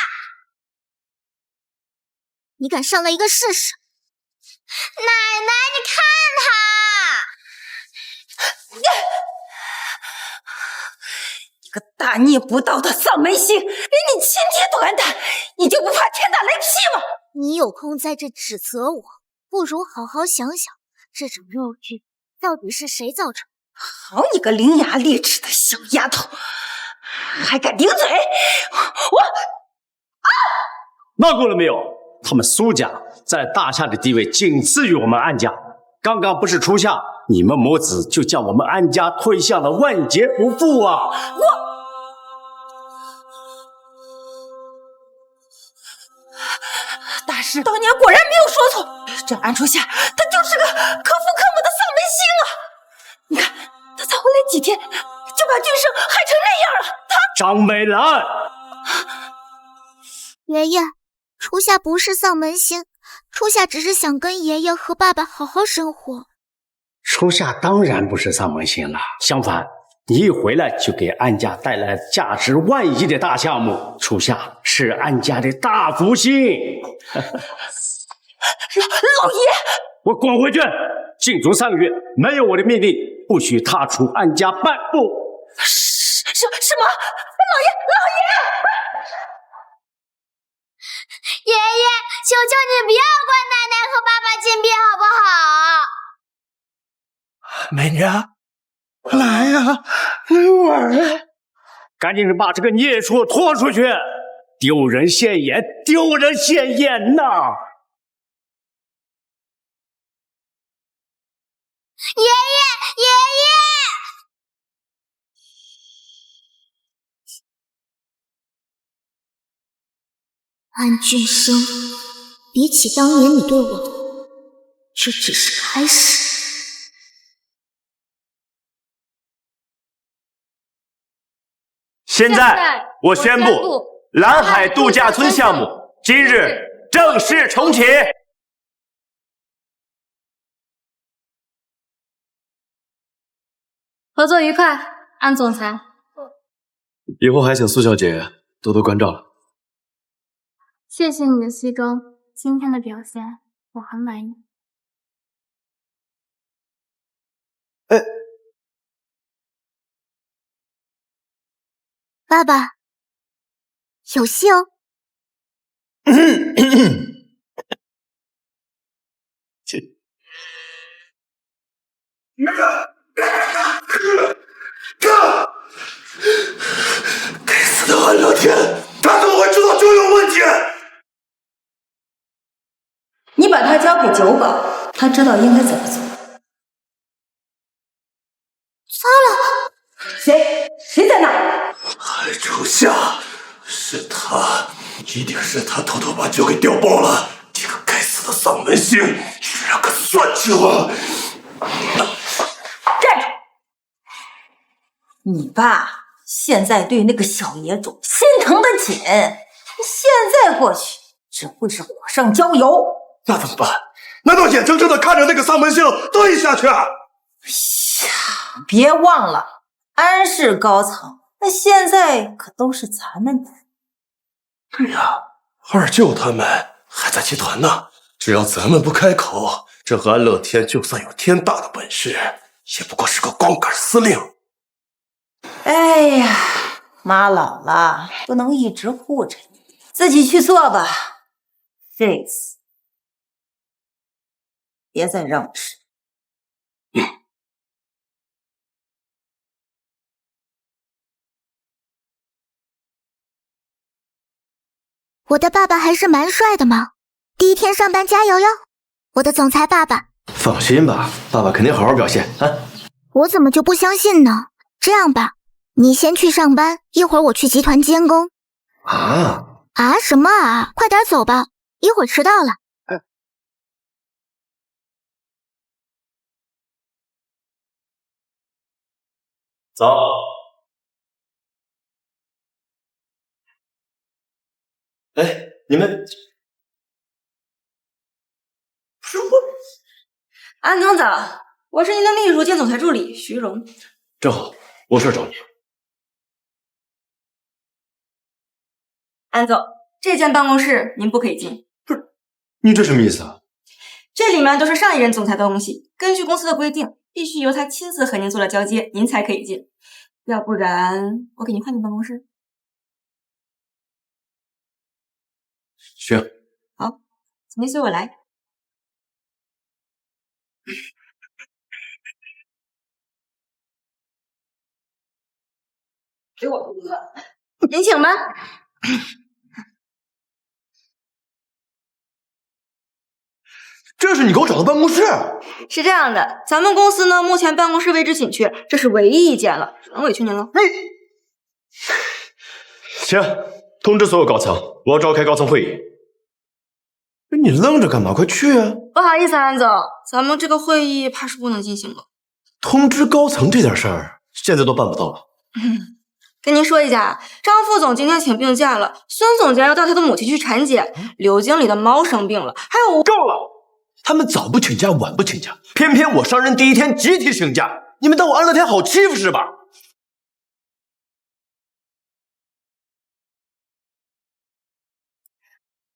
你敢上来一个试试？奶奶，你看他！你个大逆不道的丧门星，连你亲爹都敢打，你就不怕天打雷劈吗？你有空在这指责我，不如好好想想，这种肉剧到底是谁造成？好你个伶牙俐齿的小丫头，还敢顶嘴！闹够了没有？他们苏家在大夏的地位仅次于我们安家。刚刚不是初夏，你们母子就将我们安家推向了万劫不复啊！大师当年果然没有说错，这安初夏他就是个可父可母的丧门星啊！你看他才回来几天，就把俊生害成那样了。张美兰，爷爷，初夏不是丧门星，初夏只是想跟爷爷和爸爸好好生活。初夏当然不是丧门星了，相反，你一回来就给安家带来价值万亿的大项目，初夏是安家的大福星。老爷，我滚回去！禁足3个月，没有我的命令，不许踏出安家半步。什么？老爷！爷爷，求求你不要关奶奶和爸爸禁闭好不好？美女，来呀，来玩啊！赶紧把这个孽畜拖出去！丢人现眼，丢人现眼呐！爷爷！安俊生，比起当年你对我的，这只是开始。现在我宣布，蓝海度假村项目今日正式重启。合作愉快，安总裁。以后还请苏小姐多多关照了。谢谢你的西装，今天的表现我很满意。爸爸，有戏哦！该死的安乐天，他怎么会知道就有问题？你把他交给九保，他知道应该怎么做。糟了！谁在那？韩初夏，是他，一定是他偷偷把酒给调包了。这个该死的丧门星，居然可算计我！站住！你爸现在对那个小野种心疼的紧，你现在过去只会是火上浇油。那怎么办？难道眼睁睁的看着那个丧门星对下去？别忘了，安氏高层那现在可都是咱们的。对呀，二舅他们还在集团呢。只要咱们不开口，这个安乐天就算有天大的本事，也不过是个光杆司令。哎呀，妈老了，不能一直护着你，自己去做吧。这次别再让我吃。我的爸爸还是蛮帅的嘛，第一天上班加油哟，我的总裁爸爸。放心吧，爸爸肯定好好表现啊。我怎么就不相信呢？这样吧，你先去上班，一会儿我去集团监工。什么啊？快点走吧，一会儿迟到了。走。哎，你们不是我。安总早，我是您的秘书兼总裁助理徐荣。正好，我有事找你。安总，这间办公室您不可以进。你这什么意思啊？这里面都是上一任总裁的东西，根据公司的规定，必须由他亲自和您做了交接，您才可以进。要不然，我给您换间办公室。行。好，请您随我来。给我读课，您请吧。这是你给我找的办公室？是这样的，咱们公司呢，目前办公室位置紧缺，这是唯一一间了，只能委屈您了。行，通知所有高层，我要召开高层会议。你愣着干嘛？快去啊！不好意思，安总，咱们这个会议怕是不能进行了。通知高层这点事儿，现在都办不到了。跟您说一下，张副总今天请病假了，孙总监要带他的母亲去产检，刘经理的猫生病了，还有够了！他们早不请假，晚不请假，偏偏我上任第一天集体请假，你们当我安乐天好欺负是吧？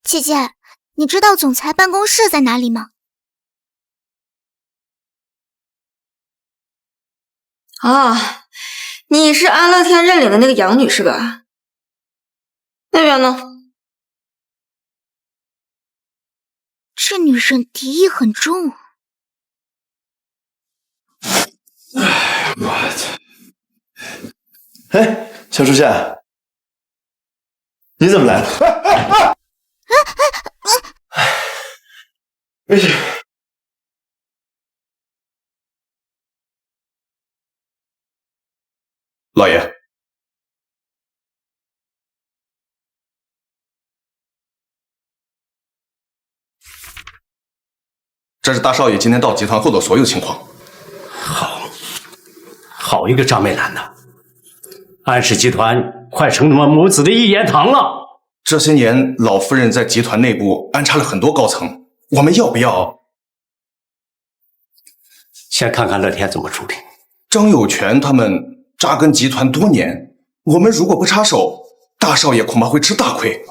姐姐，你知道总裁办公室在哪里吗？啊，你是安乐天认领的那个杨女士吧？那边呢？这女人敌意很重。我操！哎，小初夏，你怎么来了？没事。老爷，这是大少爷今天到集团后的所有情况。好一个张美兰呐！安氏集团快成他妈母子的一言堂了。这些年，老夫人在集团内部安插了很多高层，我们要不要先看看乐天怎么处理？张有权他们扎根集团多年，我们如果不插手，大少爷恐怕会吃大亏。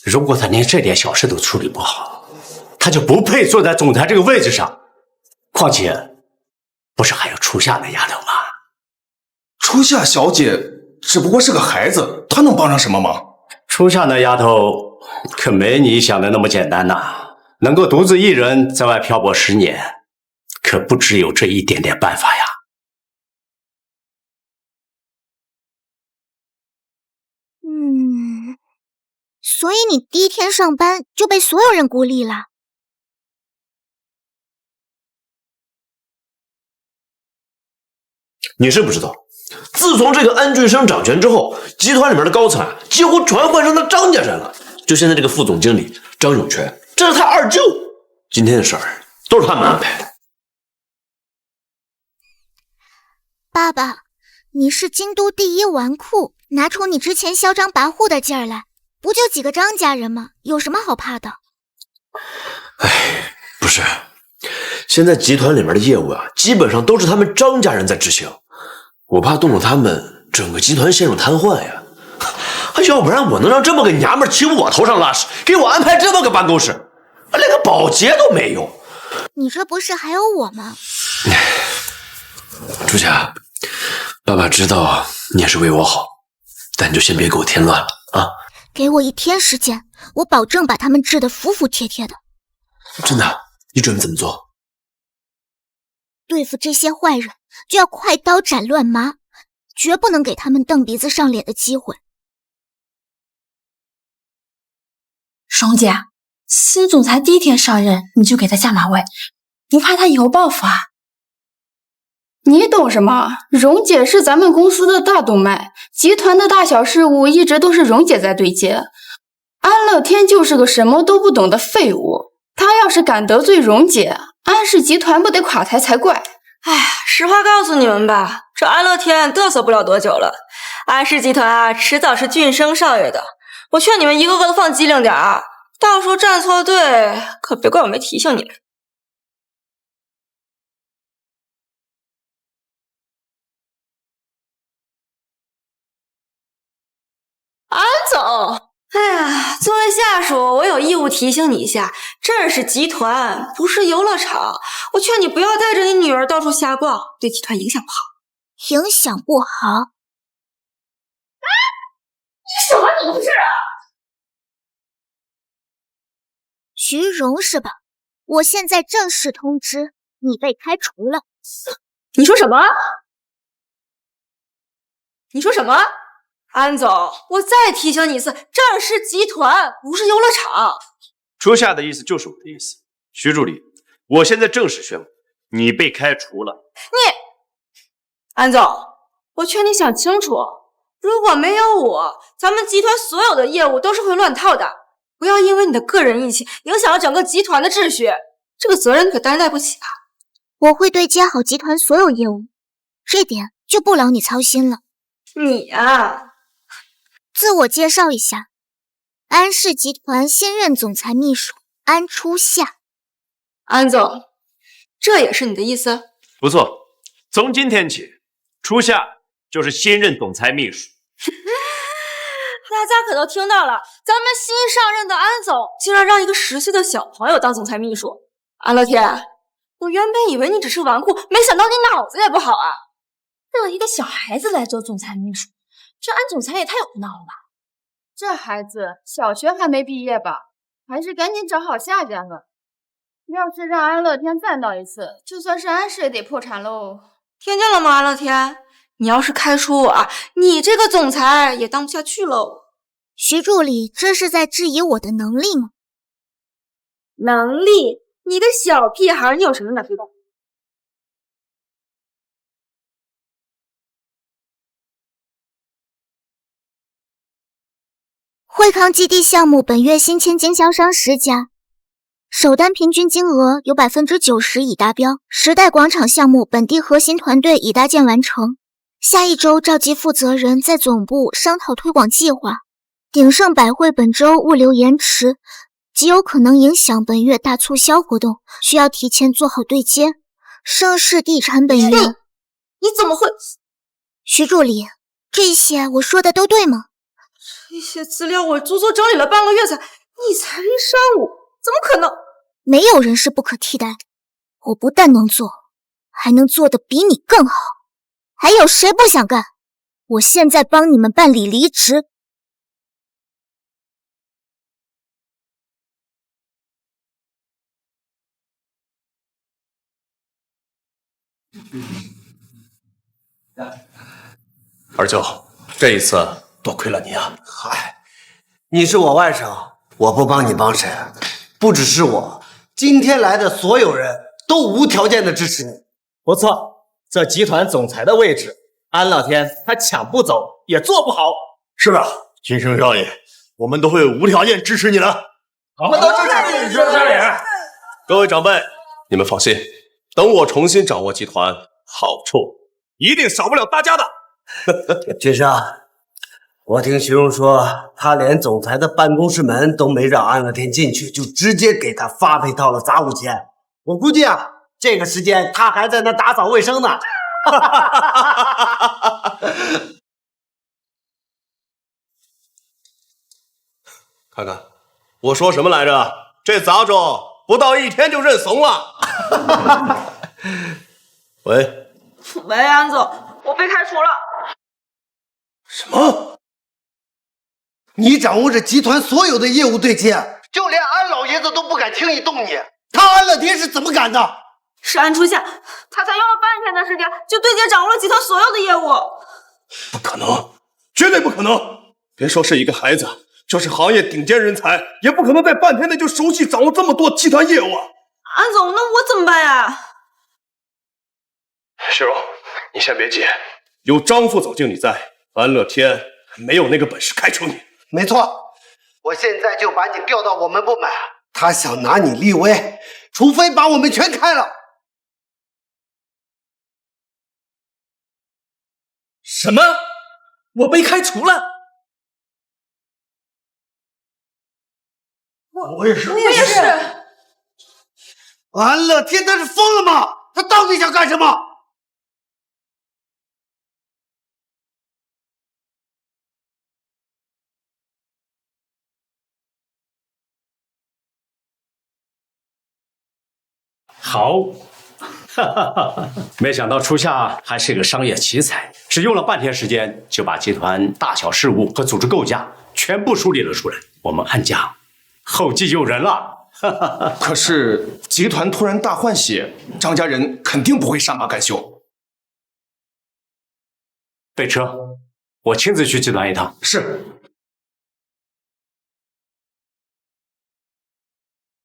如果他连这点小事都处理不好，他就不配坐在总裁这个位置上。况且，不是还有初夏那丫头吗？初夏小姐只不过是个孩子，她能帮上什么忙？初夏那丫头可没你想的那么简单呐，能够独自一人在外漂泊10年，可不只有这一点点办法呀。所以你第一天上班就被所有人孤立了？你是不知道，自从这个安俊生掌权之后，集团里面的高层几乎全换成他张家人了。就现在这个副总经理张永全，这是他二舅。今天的事儿都是他们安排的。爸爸，你是京都第一纨绔，拿出你之前嚣张跋扈的劲儿来，不就几个张家人吗？有什么好怕的？不是，现在集团里面的业务啊，基本上都是他们张家人在执行。我怕动了他们，整个集团陷入瘫痪呀。要不然我能让这么个娘们骑我头上拉屎，给我安排这么个办公室，连个保洁都没有。你这不是还有我吗？朱夏，爸爸知道你也是为我好，但你就先别给我添乱了啊！给我1天时间，我保证把他们治得服服帖帖的。真的？你准备怎么做？对付这些坏人，就要快刀斩乱麻，绝不能给他们蹬鼻子上脸的机会。蓉姐，新总裁第一天上任你就给他下马威，不怕他以后报复啊？你懂什么？蓉姐是咱们公司的大动脉，集团的大小事务一直都是蓉姐在对接。安乐天就是个什么都不懂的废物，他要是敢得罪蓉姐，安氏集团不得垮台才怪。哎呀，实话告诉你们吧，这安乐天嘚瑟不了多久了。安氏集团啊，迟早是俊生少爷的。我劝你们一个个都放机灵点儿，到时候站错队，可别怪我没提醒你们。安总，哎呀，作为下属，我有义务提醒你一下，这是集团，不是游乐场。我劝你不要带着你女儿到处瞎逛，对集团影响不好。影响不好？你什么都不是啊！徐荣是吧？我现在正式通知你被开除了。你说什么？你说什么？安总，我再提醒你一次，这是集团，不是游乐场。初夏的意思就是我的意思。徐助理，我现在正式宣布，你被开除了。安总，我劝你想清楚，如果没有我，咱们集团所有的业务都是会乱套的。不要因为你的个人义气，影响了整个集团的秩序，这个责任你可担待不起啊！我会对接好集团所有业务，这点就不劳你操心了。你啊，自我介绍一下，安氏集团新任总裁秘书安初夏。安总，这也是你的意思？不错，从今天起，初夏就是新任总裁秘书。大家可都听到了，咱们新上任的安总竟然让一个10岁的小朋友当总裁秘书。安乐天，我原本以为你只是纨绔，没想到你脑子也不好啊！让一个小孩子来做总裁秘书，这安总裁也太胡闹了吧！这孩子小学还没毕业吧？还是赶紧找好下家吧。要是让安乐天再闹一次，就算是安氏也得破产喽。听见了吗，安乐天？你要是开除我啊，你这个总裁也当不下去喽。徐助理，这是在质疑我的能力吗？能力？你个小屁孩，你有什么能力的？惠康基地项目本月新签经销商10家，首单平均金额有 90% 已达标。时代广场项目本地核心团队已搭建完成，下一周召集负责人在总部商讨推广计划。鼎盛百汇本周物流延迟，极有可能影响本月大促销活动，需要提前做好对接。盛世地产本月……你怎么会？徐助理，这些我说的都对吗？这些资料我足足整理了半个月你才1上午，怎么可能？没有人是不可替代的，我不但能做，还能做得比你更好。还有谁不想干？我现在帮你们办理离职。二舅，这一次多亏了你啊！嗨，你是我外甥，我不帮你帮谁？不只是我，今天来的所有人都无条件的支持你。不错，这集团总裁的位置，安乐天他抢不走，也做不好。是吧，金生少爷，我们都会无条件支持你的。我们都支持你，少爷。各位长辈，你们放心，等我重新掌握集团，好处一定少不了大家的。君生，我听徐荣说，他连总裁的办公室门都没让安乐天进去，就直接给他发配到了杂物间。我估计啊，这个时间他还在那打扫卫生呢。看看我说什么来着？这杂种不到1天就认怂了。喂，安总，我被开除了。什么？你掌握着集团所有的业务对接，就连安老爷子都不敢轻易动你，他安乐天是怎么敢的？是安初夏，他才用了半天的时间就对接掌握了集团所有的业务。不可能，绝对不可能！别说是一个孩子，就是行业顶尖人才，也不可能在半天内就熟悉掌握这么多集团业务啊！安总，那我怎么办呀？雪荣，你先别急，有张副总经理在，安乐天没有那个本事开除你。没错，我现在就把你调到我们部门。他想拿你立威，除非把我们全开了。什么？我被开除了？我也是。安乐天他是疯了吗？他到底想干什么？好，没想到初夏还是个商业奇才，只用了半天时间就把集团大小事务和组织构架全部梳理了出来。我们安家后继有人了。可是集团突然大换血，张家人肯定不会善罢甘休。备车，我亲自去集团一趟。是。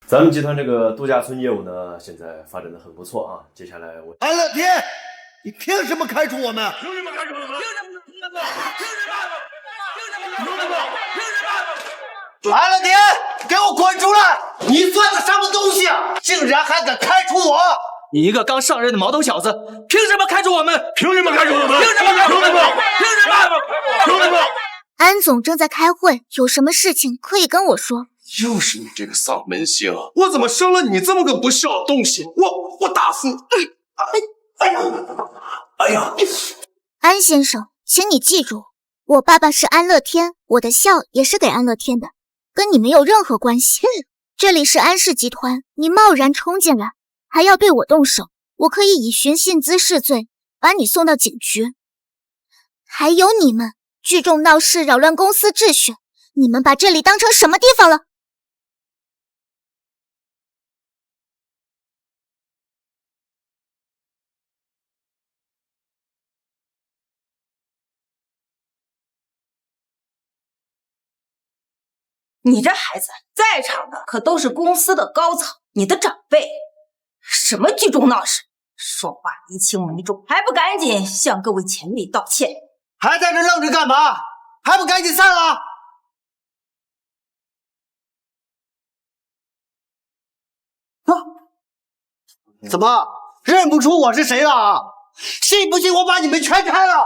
咱们集团这个度假村业务呢，现在发展的很不错啊。接下来我安乐天，你凭什么开除我们？凭什么开除我们？安乐天，给我滚出来！你算个什么东西啊？竟然还敢开除我！你一个刚上任的毛头小子，凭什么开除我们？凭什么开除我们？凭什么开除我们？凭什么？安总正在开会，有什么事情可以跟我说。又是你这个丧门星！我怎么生了你这么个不孝的东西？我打死你！哎呀！安先生，请你记住，我爸爸是安乐天，我的孝也是给安乐天的，跟你没有任何关系。这里是安氏集团，你贸然冲进来，还要对我动手，我可以以寻衅滋事罪把你送到警局。还有你们聚众闹事，扰乱公司秩序，你们把这里当成什么地方了？你这孩子，在场的可都是公司的高层，你的长辈，什么聚众闹事，说话离轻没重，还不赶紧向各位前辈道歉？还在这愣着干嘛？还不赶紧散了！怎么认不出我是谁了啊？信不信我把你们全开了？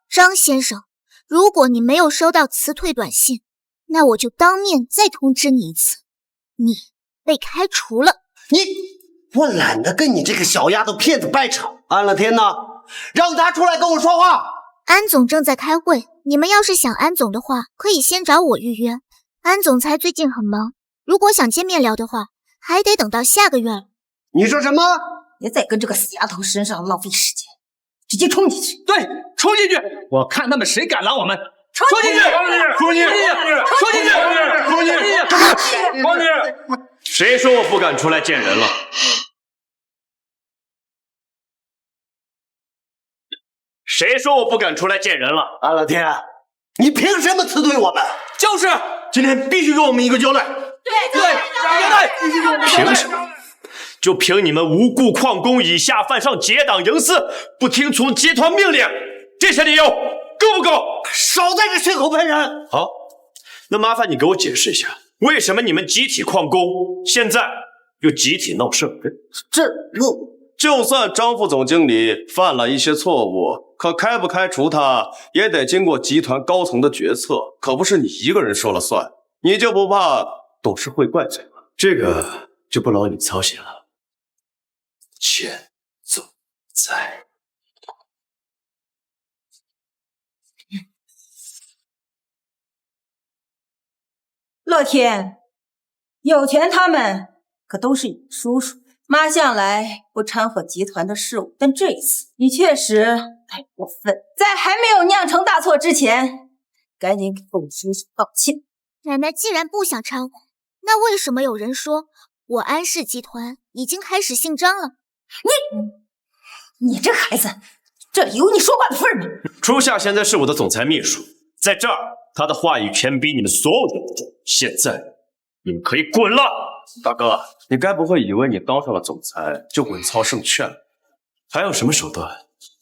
张先生，如果你没有收到辞退短信，那我就当面再通知你一次，你被开除了。我懒得跟你这个小丫头片子掰扯。安乐天呢？让他出来跟我说话。安总正在开会，你们要是想安总的话，可以先找我预约。安总裁最近很忙，如果想见面聊的话，还得等到下个月了。你说什么？别再跟这个死丫头身上浪费时间，直接冲进去！对，冲进去！我看他们谁敢拦我们！冲进去！冲进去！冲进去！冲进去！冲进去！谁说我不敢出来见人了？谁说我不敢出来见人了？安乐天，你凭什么辞退我们？就是，今天必须给我们一个交代。凭什么？就凭你们无故旷工，以下犯上，结党营私，不听从集团命令，这些理由够不够？少在这血口喷人！好，那麻烦你给我解释一下，为什么你们集体旷工，现在又集体闹事？就算张副总经理犯了一些错误，可开不开除他，也得经过集团高层的决策，可不是你一个人说了算。你就不怕董事会怪罪吗？这个就不劳你操心了。钱总裁，乐天，有权他们可都是你叔叔，妈向来不掺和集团的事务，但这一次你确实太过分，在还没有酿成大错之前，赶紧给凤叔叔道歉。奶奶既然不想掺和，那为什么有人说我安氏集团已经开始姓张了？你这孩子，这里有你说话的份儿吗？初夏现在是我的总裁秘书，在这儿他的话语权比你们所有人都重。现在你们可以滚了。大哥，你该不会以为你当上了总裁就稳操胜券了？还有什么手段，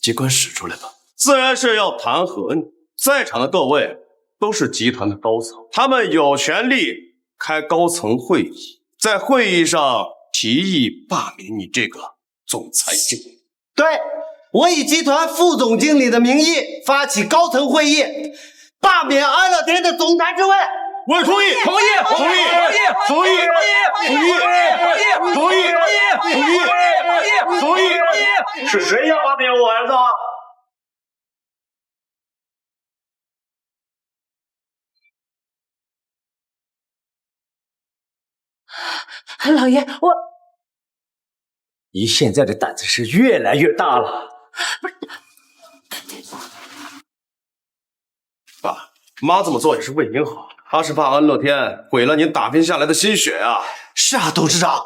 尽管使出来吧。自然是要弹劾你。在场的各位都是集团的高层，他们有权利开高层会议，在会议上提议罢免你这个总裁经理。对，我以集团副总经理的名义发起高层会议，罢免安乐天的总裁之位。我同意，同意，同意，同意，同意，同意，同意。是谁要罢免我儿子？老爷，你现在的胆子是越来越大了。爸妈这么做也是为您好，他是怕安乐天毁了您打拼下来的心血啊。是啊，董事长，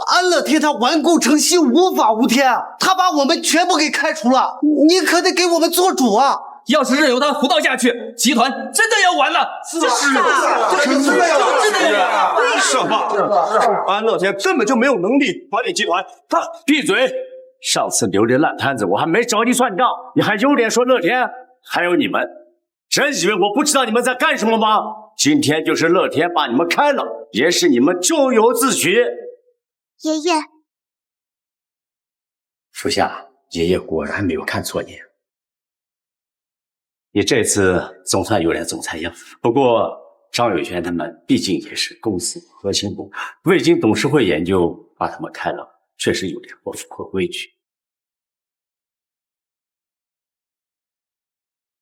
安乐天他顽固成性，无法无天，他把我们全部给开除了，你可得给我们做主啊！要是任由他胡闹下去，集团真的要完了。是爸，安乐天根本就没有能力管理集团。他闭嘴！上次留的烂摊子，我还没找你算账，你还有脸说乐天？还有你们，真以为我不知道你们在干什么吗？今天就是乐天把你们开了，也是你们咎由自取。爷爷，属下，爷爷果然没有看错你。你这次总算有点总裁样，不过张有权他们毕竟也是公司核心部，未经董事会研究把他们开了，确实有点不符合规矩。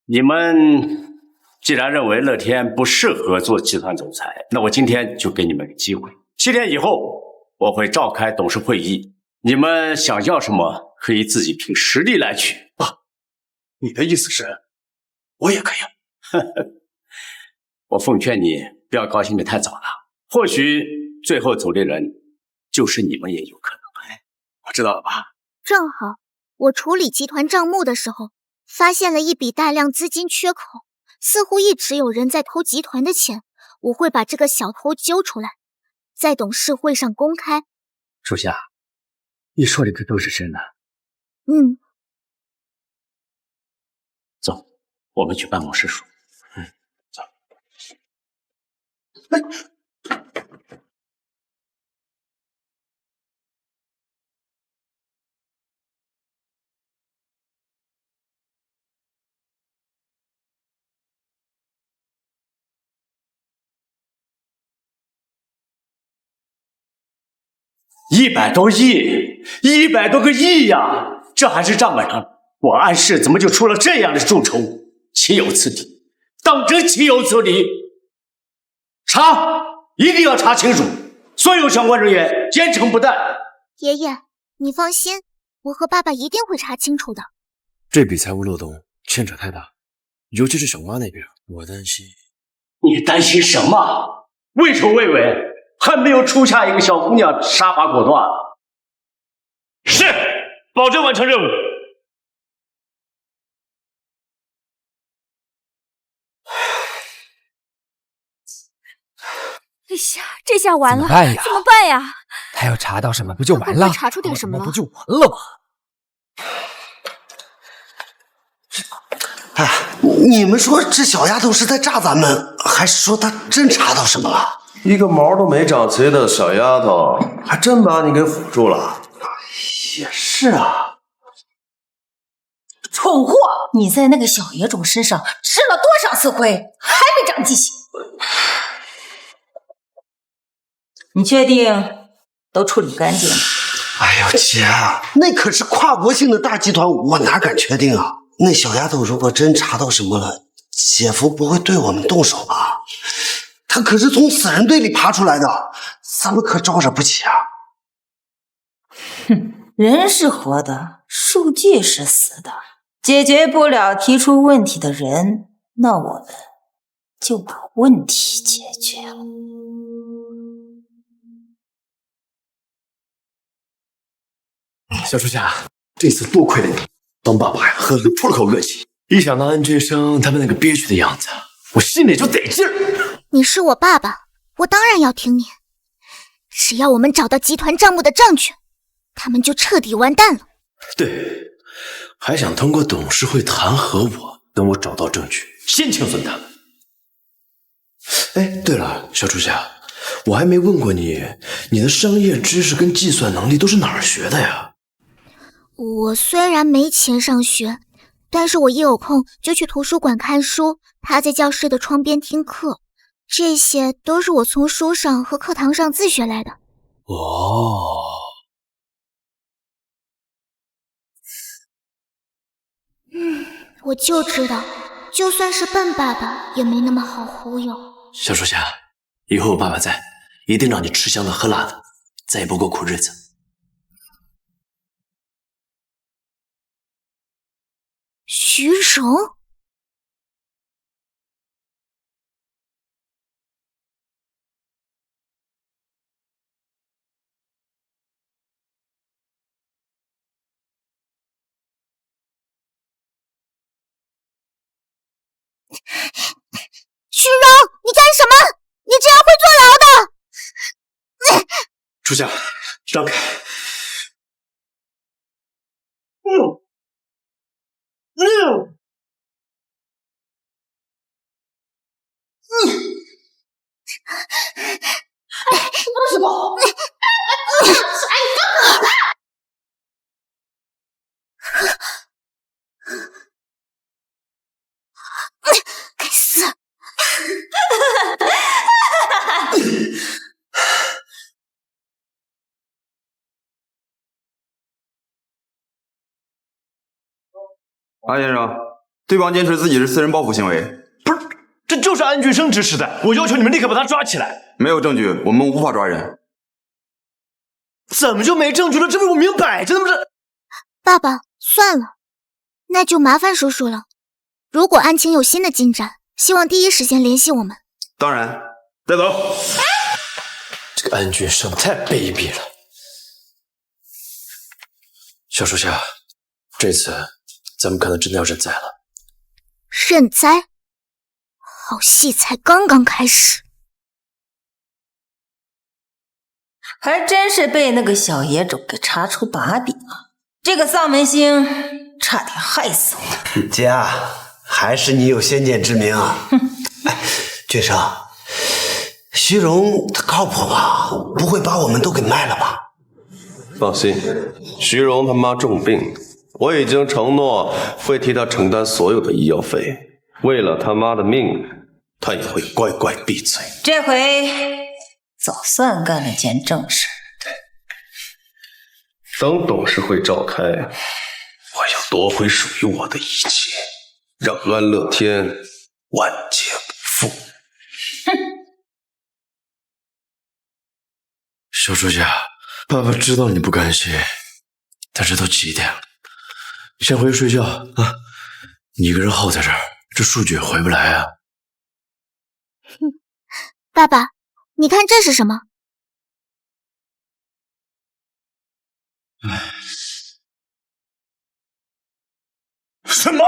你们既然认为乐天不适合做集团总裁，那我今天就给你们个机会。7天以后，我会召开董事会议，你们想要什么可以自己凭实力来取。爸，你的意思是？我也可以。我奉劝你不要高兴得太早了，或许最后走的人就是你们也有可能。我知道了，爸。正好我处理集团账目的时候，发现了一笔大量资金缺口，似乎一直有人在偷集团的钱，我会把这个小偷揪出来，在董事会上公开。属下，你说的这都是真的？走。我们去办公室说。走。100多亿，100多个亿呀！这还是账本上，我安氏怎么就出了这样的蛀虫？岂有此理！当真岂有此理！查，一定要查清楚，所有相关人员严惩不贷。爷爷，你放心，我和爸爸一定会查清楚的。这笔财务漏洞牵扯太大，尤其是小妈那边，我担心。你担心什么？畏首畏尾，还没有出下一个小姑娘，杀伐果断。是，保证完成任务。哎呀，这下完了，怎么办呀？他要查到什么不就完了？会查出点什么了？不就完了吗？哎，你们说这小丫头是在诈咱们，还是说她真查到什么了？一个毛都没长齐的小丫头，还真把你给唬住了。也是啊。蠢货！你在那个小野种身上吃了多少次亏，还没长记性？你确定都处理干净了？哎呦姐，那可是跨国性的大集团，我哪敢确定啊？那小丫头如果真查到什么了，姐夫不会对我们动手吧？她可是从死人堆里爬出来的，咱们可招惹不起啊！哼，人是活的，数据是死的，解决不了提出问题的人，那我们就把问题解决了。小初夏，这次多亏了你，当爸爸呀，喝了出了口恶气。一想到安俊生他们那个憋屈的样子，我心里就得劲儿。你是我爸爸，我当然要听你。只要我们找到集团账目的证据，他们就彻底完蛋了。对，还想通过董事会弹劾我，等我找到证据，先清算他们。哎，对了，小初夏，我还没问过你，你的商业知识跟计算能力都是哪儿学的呀？我虽然没钱上学，但是我一有空就去图书馆看书，趴在教室的窗边听课，这些都是我从书上和课堂上自学来的。哦，我就知道，就算是笨爸爸也没那么好忽悠。小初夏，以后有爸爸在，一定让你吃香的喝辣的，再也不过苦日子。徐荣，徐荣，你干什么？你这样会坐牢的！初夏，让开！什么？该死！安先生，对方坚持自己是私人报复行为。不是，这就是安俊生指使的，我要求你们立刻把他抓起来。没有证据，我们无法抓人。怎么就没证据了？这不是我明摆着的吗？这爸爸，算了，那就麻烦叔叔了。如果案情有新的进展，希望第一时间联系我们。当然，带走。这个安俊生太卑鄙了。小初夏，这次咱们可能真的要认栽了。认栽？好戏才刚刚开始。还真是被那个小野种给查出把柄了。这个丧门星差点害死我。姐啊，还是你有先见之明啊。哎，俊生，徐荣他靠谱吧？不会把我们都给卖了吧？放心，徐荣他妈重病，我已经承诺会替他承担所有的医药费。为了他妈的命，他也会乖乖闭嘴。这回总算干了件正事。等董事会召开，我要夺回属于我的一切。让安乐天万劫不复。哼！小书记，爸爸知道你不甘心，但是都几点了，先回去睡觉啊！你一个人耗在这儿，这数据也回不来啊！爸爸，你看这是什么？什么？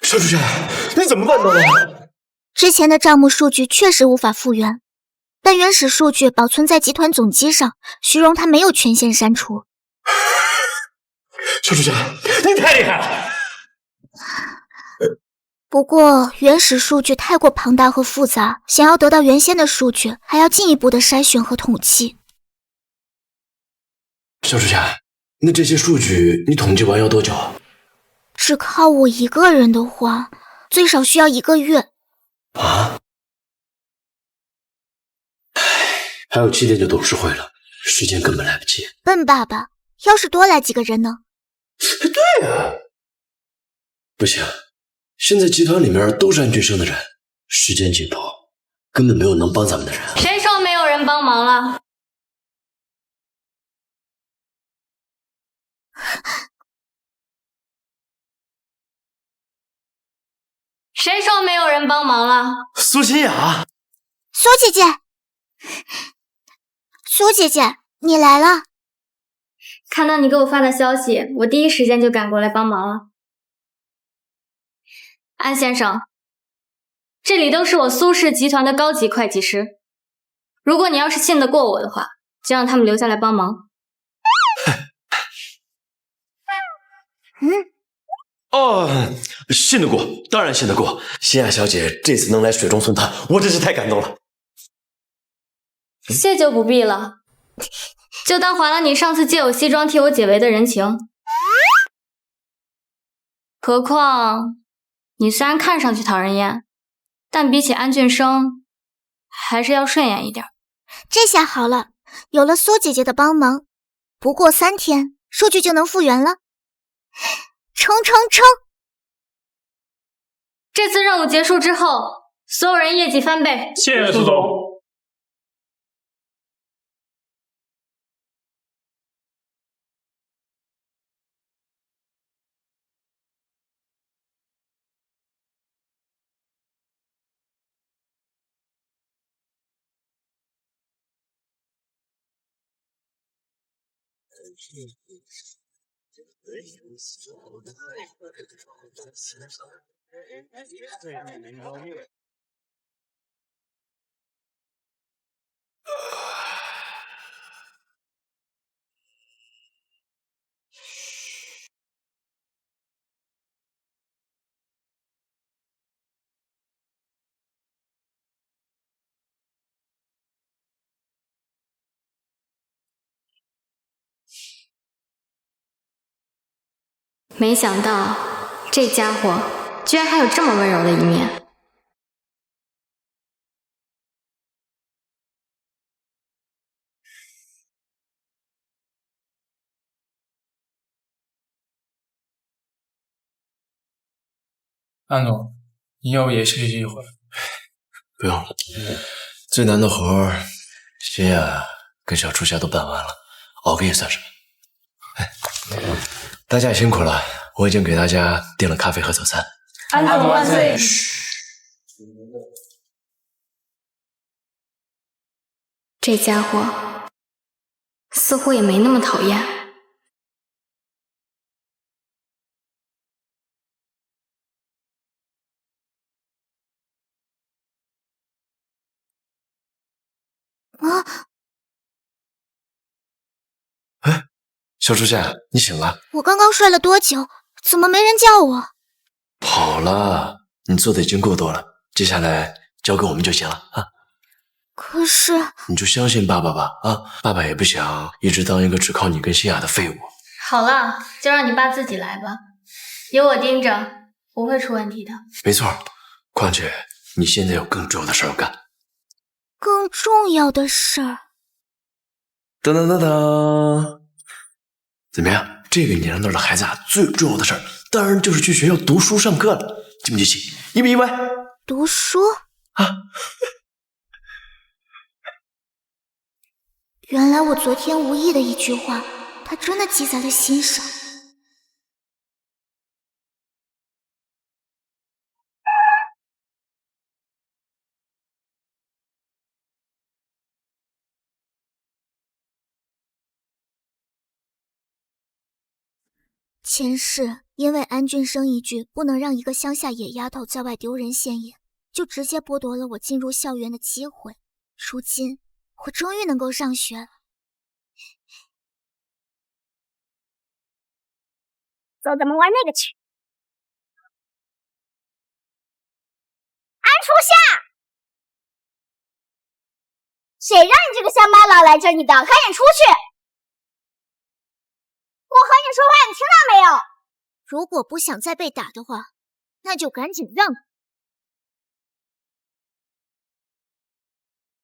小书记，你怎么办到的？之前的账目数据确实无法复原，但原始数据保存在集团总机上，徐荣他没有权限删除。小书记，你太厉害了！不过原始数据太过庞大和复杂，想要得到原先的数据，还要进一步的筛选和统计。小书记，那这些数据你统计完要多久？只靠我一个人的话，最少需要1个月。啊？还有7天就董事会了，时间根本来不及。笨爸爸，要是多来几个人呢？对啊，不行，现在集团里面都是安俊生的人，时间紧迫，根本没有能帮咱们的人。谁说没有人帮忙了？谁说没有人帮忙了？苏欣雅，苏姐姐，苏姐姐，你来了。看到你给我发的消息，我第一时间就赶过来帮忙了。安先生，这里都是我苏氏集团的高级会计师，如果你要是信得过我的话，就让他们留下来帮忙。哦，信得过，当然信得过。欣雅小姐这次能来水中送炭，我真是太感动了。谢就不必了，就当还了你上次借我西装替我解围的人情。何况你虽然看上去讨人厌，但比起安俊生，还是要顺眼一点。这下好了，有了苏姐姐的帮忙，不过3天，数据就能复原了。冲！这次任务结束之后，所有人业绩翻倍。谢谢苏总。没想到这家伙居然还有这么温柔的一面。安总，你要不也休息一会儿？不用，最难的活儿，欣雅跟小初夏都办完了，熬个夜算什么？哎，大家也辛苦了，我已经给大家订了咖啡和早餐。安总万岁！这家伙似乎也没那么讨厌。哎，小初夏，你醒了？我刚刚睡了多久？怎么没人叫我？好了，你做的已经够多了，接下来交给我们就行了啊。可是，你就相信爸爸吧啊！爸爸也不想一直当一个只靠你跟欣雅的废物。好了，就让你爸自己来吧，有我盯着，不会出问题的。没错，况且你现在有更重要的事要干。更重要的事儿？噔噔噔噔，怎么样？这个年龄段的孩子啊，最重要的事儿当然就是去学校读书上课了，记不记起？意不意外？读书啊！原来我昨天无意的一句话，他真的记在了心上。前世因为安俊生一句不能让一个乡下野丫头在外丢人现眼，就直接剥夺了我进入校园的机会。如今我终于能够上学了。走，咱们玩那个去。安初夏，谁让你这个乡巴佬来这里的？赶紧出去！我和你说话，你听到没有？如果不想再被打的话，那就赶紧让。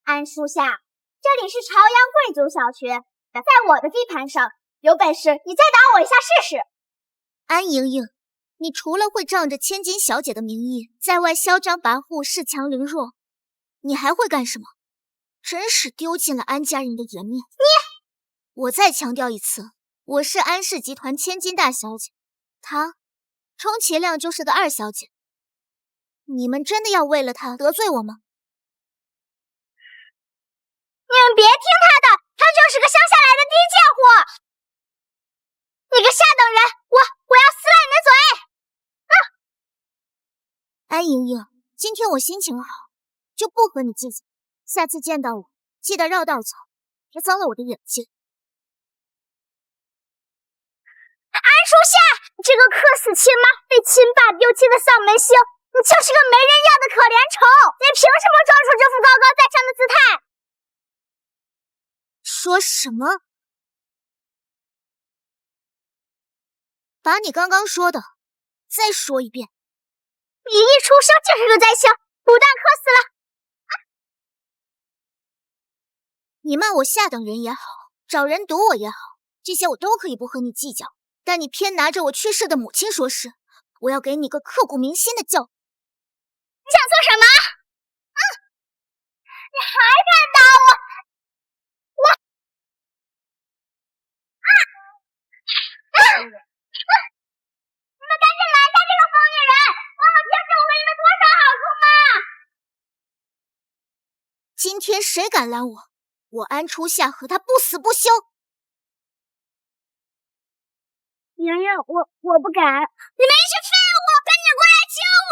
安初夏，这里是朝阳贵族小学，在我的地盘上，有本事你再打我一下试试。安莹莹，你除了会仗着千金小姐的名义在外嚣张跋扈、恃强凌弱，你还会干什么？真是丢尽了安家人的颜面。我再强调一次，我是安氏集团千金大小姐，她充其量就是个二小姐。你们真的要为了她得罪我吗？你们别听他的，他就是个乡下来的低贱货！你个下等人，我要撕烂你的嘴！安莹莹，今天我心情好，就不和你计较。下次见到我，记得绕道走，别脏了我的眼睛。安初夏，这个客死亲妈、被亲爸丢弃的丧门星，你就是个没人要的可怜虫！你凭什么装出这副高高在上的姿态？说什么？把你刚刚说的再说一遍。你一出生就是个灾星，不但渴死了。你骂我下等人也好，找人毒我也好，这些我都可以不和你计较。但你偏拿着我去世的母亲说事，我要给你个刻骨铭心的教训。你想做什么？你还敢打我？你们赶紧拦下这个疯女人！问我天是我给你们多少好处吗？今天谁敢拦我，我安初夏和他不死不休。莹莹，我不敢。你们一群废物，赶紧过来救我！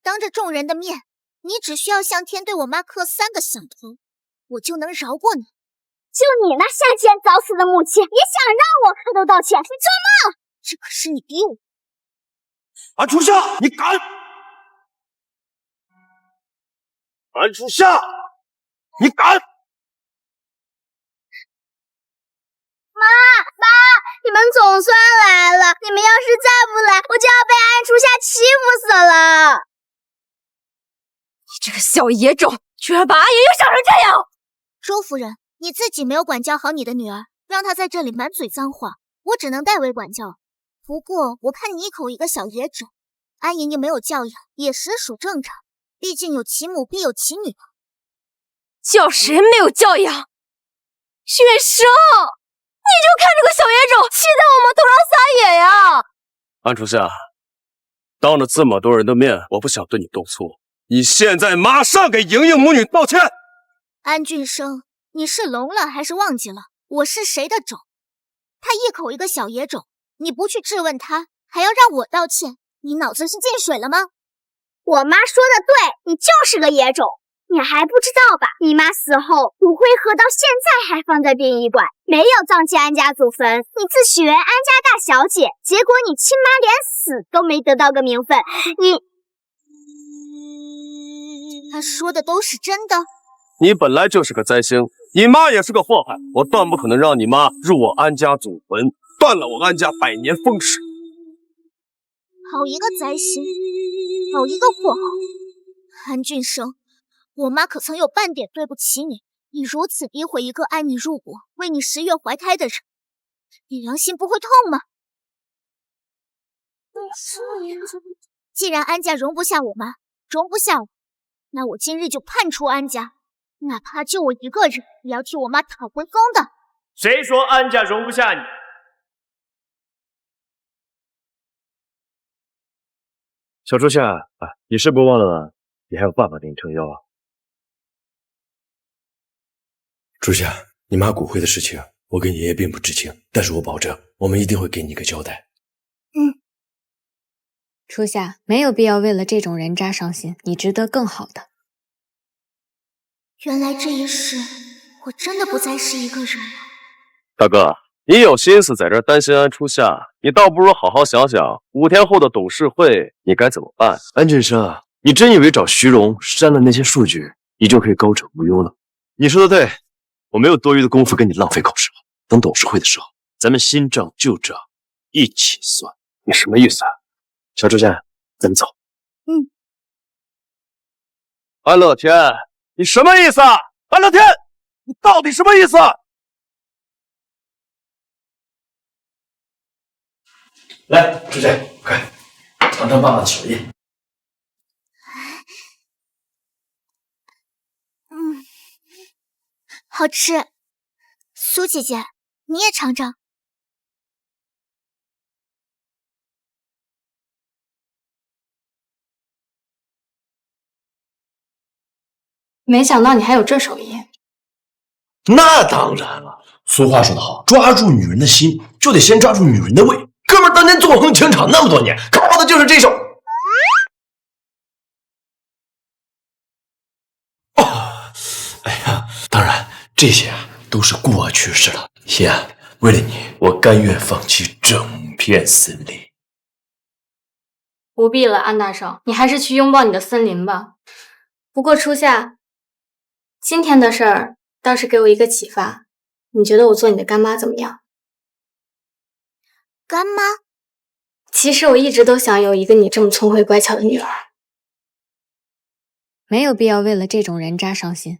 当着众人的面，你只需要向天对我妈磕3个响头，我就能饶过你。就你那下贱早死的母亲，也想让我磕头道歉？你做梦！这可是你逼我。安初夏，你敢！安初夏，你敢！爸，你们总算来了！你们要是再不来，我就要被安初夏欺负死了！你这个小野种，居然把安莹莹伤成这样！周夫人，你自己没有管教好你的女儿，让她在这里满嘴脏话，我只能代为管教。不过我看你一口一个小野种，安莹莹没有教养，也实属正常。毕竟有其母必有其女。叫谁没有教养？月生，你就看这个小野种气在我们头上撒野呀！安初夏，当着这么多人的面，我不想对你动粗，你现在马上给莹莹母女道歉。安俊生，你是聋了还是忘记了我是谁的种？他一口一个小野种，你不去质问他，还要让我道歉，你脑子是进水了吗？我妈说的对，你就是个野种，你还不知道吧？你妈死后骨灰盒到现在还放在殡仪馆，没有葬进安家祖坟。你自诩为安家大小姐，结果你亲妈连死都没得到个名分。他说的都是真的？你本来就是个灾星，你妈也是个祸害，我断不可能让你妈入我安家祖坟，断了我安家100年风势。好一个灾星，好一个祸害！安俊生，我妈可曾有半点对不起你？你如此诋毁一个爱你入骨、为你10月怀胎的人，你良心不会痛吗？既然安家容不下我妈，容不下我，那我今日就判处安家，哪怕就我一个人，也要替我妈讨回公道。谁说安家容不下你？小初夏啊，你是不是忘了你还有爸爸给你撑腰啊？初夏，你妈骨灰的事情，我跟爷爷并不知情，但是我保证，我们一定会给你一个交代。初夏，没有必要为了这种人渣伤心，你值得更好的。原来这一世，我真的不再是一个人了。大哥，你有心思在这担心安初夏，你倒不如好好想想5天后的董事会你该怎么办。安振生，你真以为找徐荣删了那些数据，你就可以高枕无忧了？你说的对，我没有多余的功夫跟你浪费口舌。等董事会的时候，咱们新账旧账一起算。你什么意思啊？小初夏，咱们走。安乐天，你什么意思啊？安乐天，你到底什么意思？来，初夏，快尝尝爸爸的手艺。好吃。苏姐姐，你也尝尝。没想到你还有这手艺。那当然了，俗话说得好，抓住女人的心，就得先抓住女人的胃。哥们儿当年纵横情场那么多年，靠的就是这手。哎呀，当然这些啊都是过去式了。西安，为了你，我甘愿放弃整片森林。不必了，安大少，你还是去拥抱你的森林吧。不过初夏，今天的事儿倒是给我一个启发，你觉得我做你的干妈怎么样？干妈？其实我一直都想有一个你这么聪慧乖巧的女儿。没有必要为了这种人渣伤心。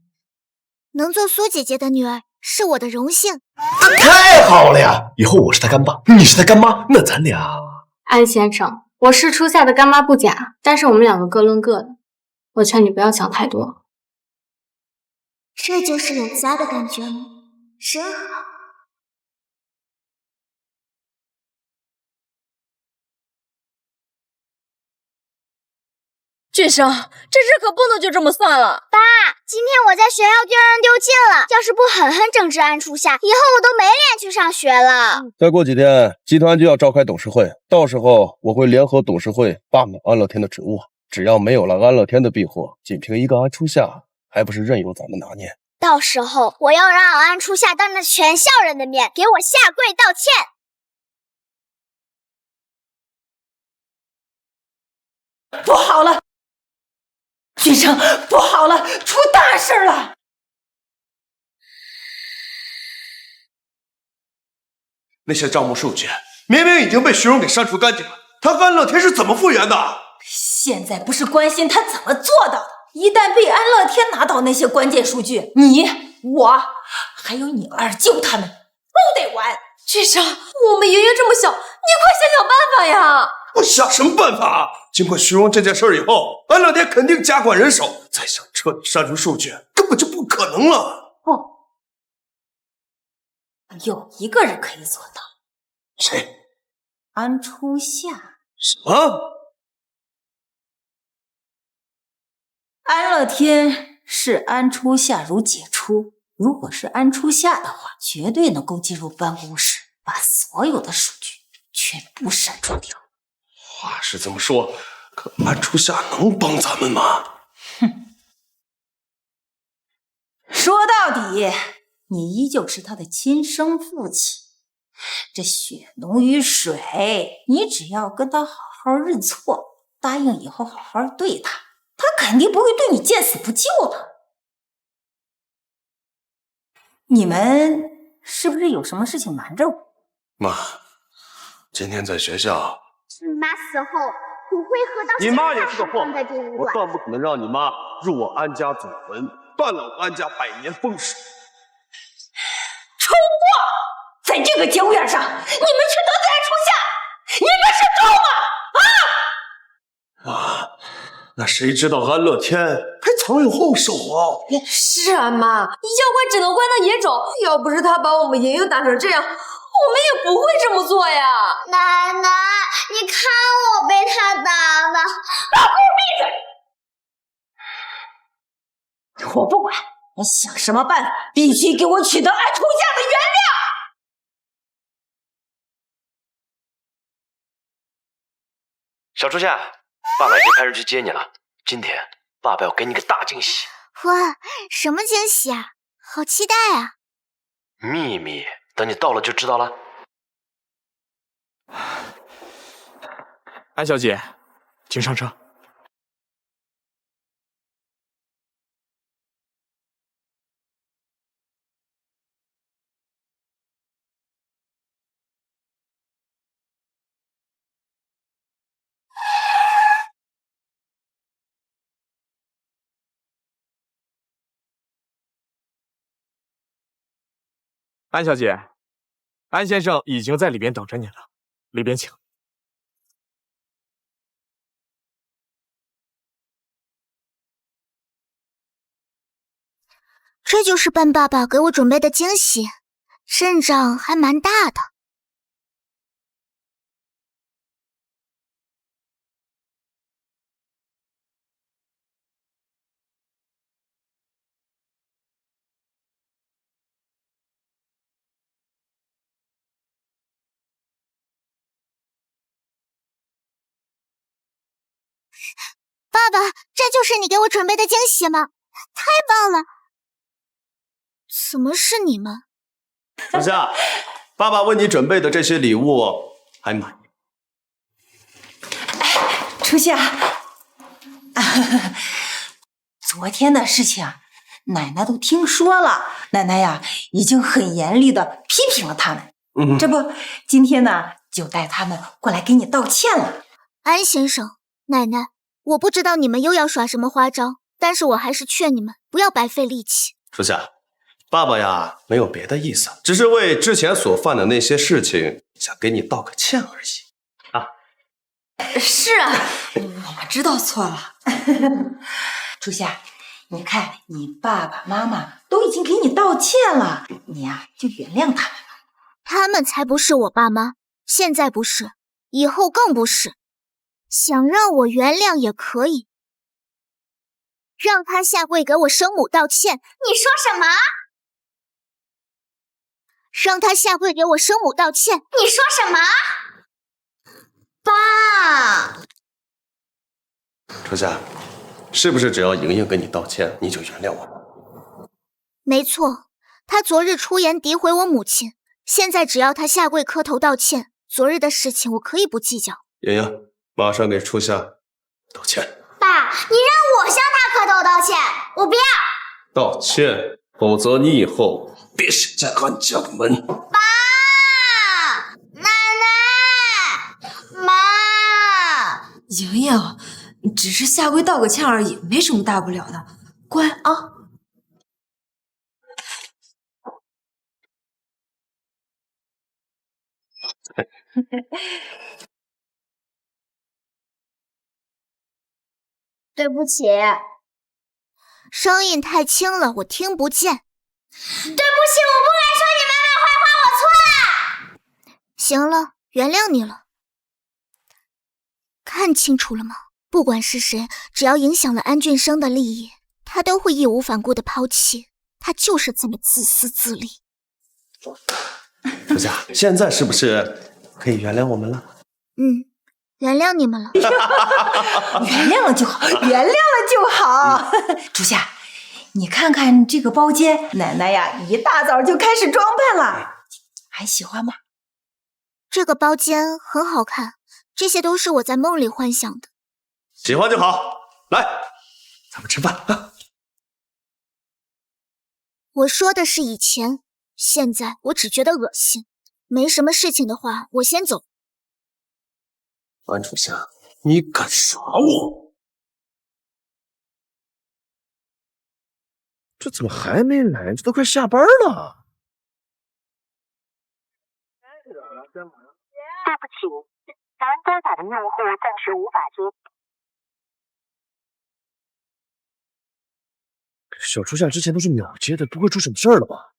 能做苏姐姐的女儿是我的荣幸。太好了呀！以后我是他干爸，你是他干妈，那咱俩……安先生，我是初夏的干妈不假，但是我们两个各论各的，我劝你不要想太多。这就是有家的感觉吗？真好。俊生，这事可不能就这么算了。爸，今天我在学校丢人丢尽了，要是不狠狠整治安初夏，以后我都没脸去上学了。再过几天，集团就要召开董事会，到时候我会联合董事会罢免安乐天的职务。只要没有了安乐天的庇护，仅凭一个安初夏，还不是任由咱们拿捏？到时候我要让安初夏当着全校人的面给我下跪道歉。不好了！俊生，不好了，出大事了！那些账目数据明明已经被徐荣给删除干净了，他和安乐天是怎么复原的？现在不是关心他怎么做到的，一旦被安乐天拿到那些关键数据，你、我还有你二舅他们都得完。俊生，我们爷爷这么小，你快想想办法呀！我想什么办法？经过徐荣这件事以后，安乐天肯定加管人手，再想彻底删除数据，根本就不可能了。不，有一个人可以做到。谁？安初夏。什么？安乐天视安初夏如己出，如果是安初夏的话，绝对能够进入办公室，把所有的数据全部删除掉。话是这么说，可安初夏能帮咱们吗？哼，说到底，你依旧是他的亲生父亲。这血浓于水，你只要跟他好好认错，答应以后好好对他，他肯定不会对你见死不救的。你们是不是有什么事情瞒着我？妈，今天在学校，你妈死后骨灰盒到你妈也是个祸在这屋我断不可能让你妈入我安家祖坟，断了我安家百年风水。臭货！在这个节骨眼上，你们却都在出现，你们是狗吗？啊！那谁知道安乐天还藏有后手啊！是啊，妈，要怪只能怪那野种，要不是他把我们莹莹打成这样，我们也不会这么做呀。奶奶，你看我被他打的，老给我闭嘴！我不管，你想什么办法，必须给我取得俺初夏的原谅！小初夏，爸爸已经派人去接你了。今天爸爸要给你个大惊喜。哇，什么惊喜啊？好期待啊！秘密，等你到了就知道了。安小姐，请上车。安小姐，安先生已经在里边等着你了，里边请。这就是笨爸爸给我准备的惊喜，阵仗还蛮大的。爸爸，这就是你给我准备的惊喜吗？太棒了！怎么是你们？初夏，爸爸为你准备的这些礼物还满意？初夏，昨天的事情，奶奶都听说了。奶奶呀，已经很严厉的批评了他们。这不，今天呢，就带他们过来给你道歉了。安先生，奶奶，我不知道你们又要耍什么花招，但是我还是劝你们不要白费力气。初夏，爸爸呀，没有别的意思，只是为之前所犯的那些事情，想给你道个歉而已。是啊，我们知道错了。初夏，你看你爸爸妈妈都已经给你道歉了，你呀就原谅他们吧。他们才不是我爸妈，现在不是，以后更不是。想让我原谅也可以，让他下跪给我生母道歉。你说什么？让他下跪给我生母道歉。你说什么？爸，初夏，是不是只要莹莹跟你道歉，你就原谅我了？没错，他昨日出言诋毁我母亲，现在只要他下跪磕头道歉，昨日的事情我可以不计较。莹莹，马上给初夏道歉。爸，你让我向他磕头道歉，我不要。道歉，否则你以后别想在俺家的门。爸，奶奶，妈，莹莹，只是下跪道个歉而已，没什么大不了的，乖啊。对不起，声音太轻了，我听不见。对不起，我不该说你妈妈坏话，我错了。行了，原谅你了。看清楚了吗？不管是谁，只要影响了安俊生的利益，他都会义无反顾的抛弃。他就是这么自私自利。初夏，现在是不是可以原谅我们了？原谅你们了。原谅了就好，原谅了就好。初夏，你看看这个包间，奶奶呀一大早就开始装扮了，还喜欢吗？这个包间很好看，这些都是我在梦里幻想的。喜欢就好，来，咱们吃饭啊。我说的是以前，现在我只觉得恶心。没什么事情的话，我先走。安初夏，你敢耍我？这怎么还没来？这都快下班了。对不起，咱该打的用户暂时无法接。小初夏之前都是秒接的，不会出什么事儿了吧？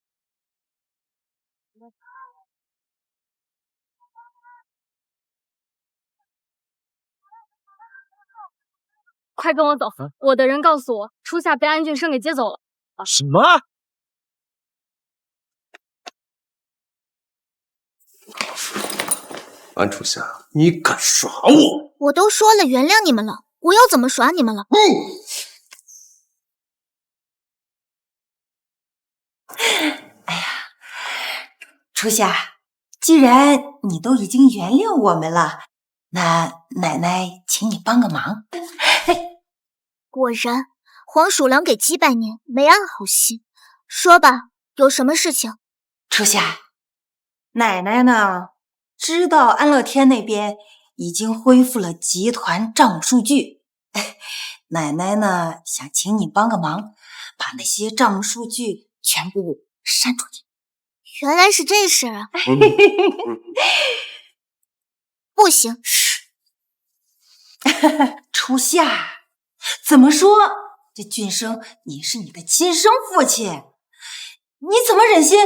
快跟我走！我的人告诉我，初夏被安俊生给接走了。什么？安初夏，你敢耍我！我都说了原谅你们了，我要怎么耍你们了？哎呀，初夏，既然你都已经原谅我们了，那奶奶请你帮个忙。果然，黄鼠狼给鸡拜年，没安好心。说吧，有什么事情？初夏，奶奶呢，知道安乐天那边已经恢复了集团账务数据，奶奶呢想请你帮个忙，把那些账务数据全部删除掉。原来是这事啊！不行，初夏，怎么说？这俊生也是你的亲生父亲，你怎么忍心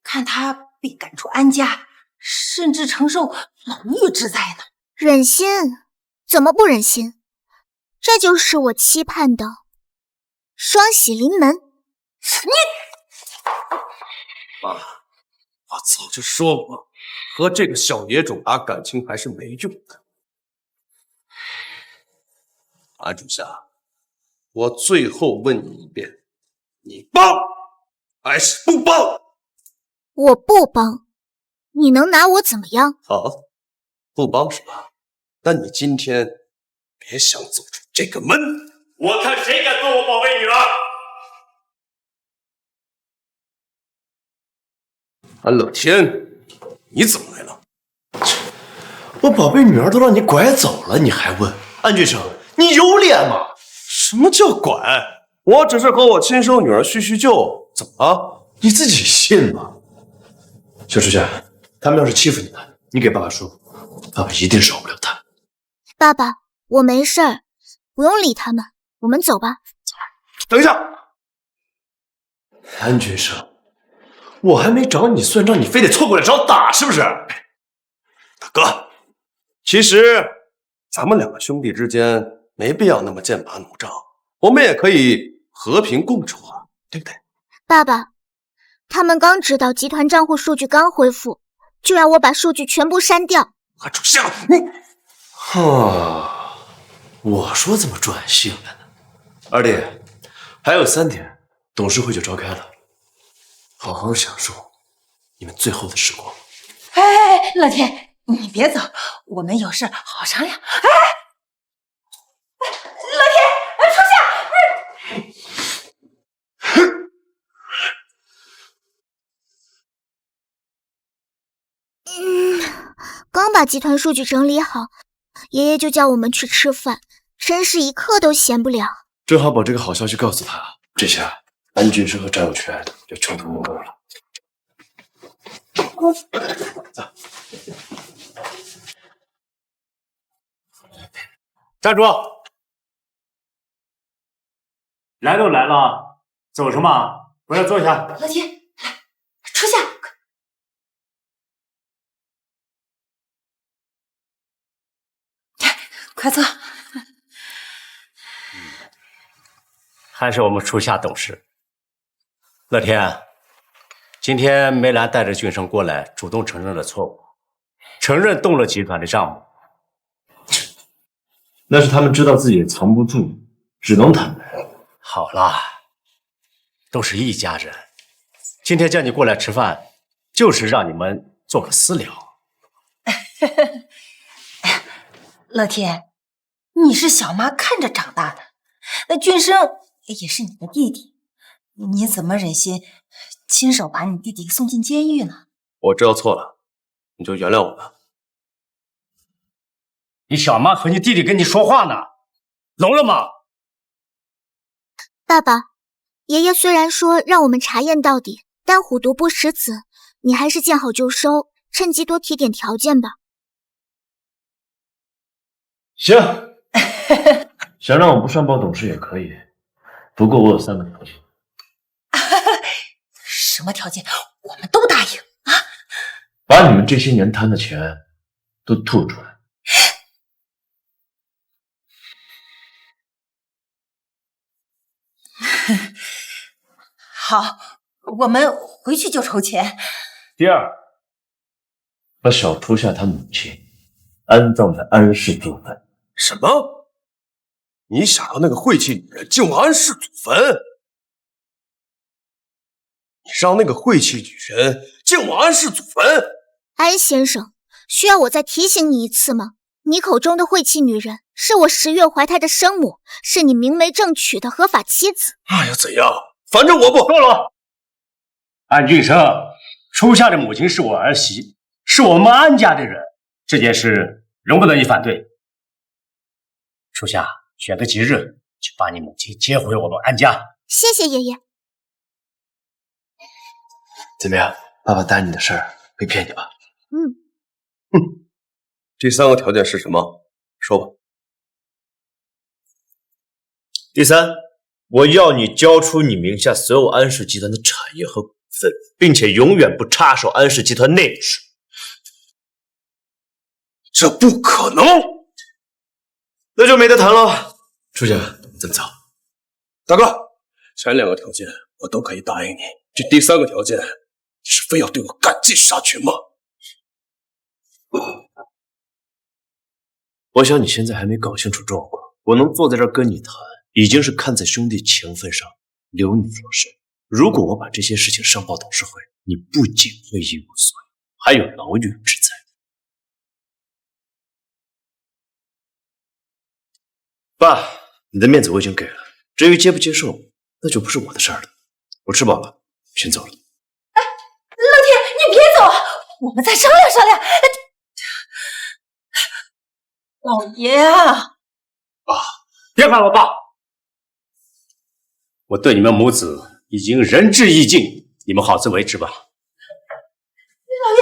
看他被赶出安家，甚至承受牢狱之灾呢？忍心？怎么不忍心？这就是我期盼的双喜临门。爸，我早就说过，和这个小野种打感情还是没用的。安初夏，我最后问你一遍，你帮还是不帮？我不帮，你能拿我怎么样？好，不帮是吧？那你今天别想走出这个门！我看谁敢做我宝贝女儿！安乐天，你怎么来了？我宝贝女儿都让你拐走了，你还问？安俊生，你有脸吗？什么叫拐？我只是和我亲生女儿叙叙旧，怎么了？你自己信吗？小初夏，他们要是欺负你了，你给爸爸说，爸爸一定饶不了他。爸爸，我没事儿，不用理他们，我们走吧。等一下，安俊生，我还没找你算账，你非得凑过来找打，是不是？大哥，其实咱们两个兄弟之间没必要那么剑拔弩张，我们也可以和平共处啊，对不对？爸爸，他们刚知道集团账户数据刚恢复，就让我把数据全部删掉。安初夏，你……我说怎么转性了呢？二弟，还有3天，董事会就召开了，好好享受你们最后的时光。哎，乐天，你别走，我们有事好好商量。哎，乐天，初夏，刚把集团数据整理好，爷爷就叫我们去吃饭，真是一刻都闲不了。正好把这个好消息告诉他，这下安俊生和战友权就穷途末路了。走，站住！来都来了，走什么？回来坐下。乐天，来，初夏，快坐。还是我们初夏懂事。乐天，今天梅兰带着俊生过来，主动承认了错误，承认动了集团的账目。那是他们知道自己也藏不住，只能坦白。好了，都是一家人。今天叫你过来吃饭，就是让你们做个私了。乐天，你是小妈看着长大的，那俊生也是你的弟弟，你怎么忍心亲手把你弟弟送进监狱呢？我知道错了，你就原谅我吧。你小妈和你弟弟跟你说话呢，聋了吗？爸爸，爷爷虽然说让我们查验到底，但虎毒不食子，你还是见好就收，趁机多提点条件吧。行，想让我不上报董事也可以，不过我有3个条件。什么条件？我们都答应啊！把你们这些年贪的钱都吐出来。好，我们回去就筹钱。第二，把小初夏他母亲安葬在安氏祖坟。什么？你想让那个晦气女人进我安氏祖坟？你让那个晦气女人进我安氏祖坟？安先生，需要我再提醒你一次吗？你口中的晦气女人是我10月怀胎的生母，是你明媒正娶的合法妻子。那又怎样？反正我不。够了！安俊生，初夏的母亲是我儿媳，是我们安家的人，这件事容不得你反对。初夏，选个吉日，去把你母亲接回我们安家。谢谢爷爷。怎么样，爸爸答应你的事儿没骗你吧？第3个条件是什么？说吧。第3，我要你交出你名下所有安氏集团的产业和股份，并且永远不插手安氏集团内部事。这不可能！那就没得谈了。初夏，咱们走。大哥，前2个条件我都可以答应你，这第3个条件，你是非要对我赶尽杀绝吗？我想你现在还没搞清楚状况，我能坐在这儿跟你谈，已经是看在兄弟情分上留你做事。如果我把这些事情上报董事会，你不仅会一无所有，还有牢狱之灾。爸，你的面子我已经给了，至于接不接受，那就不是我的事儿了。我吃饱了，先走了。哎，乐天，你别走，我们再商量商量。老爷啊！别管我爸，我对你们母子已经仁至义尽，你们好自为之吧。老爷，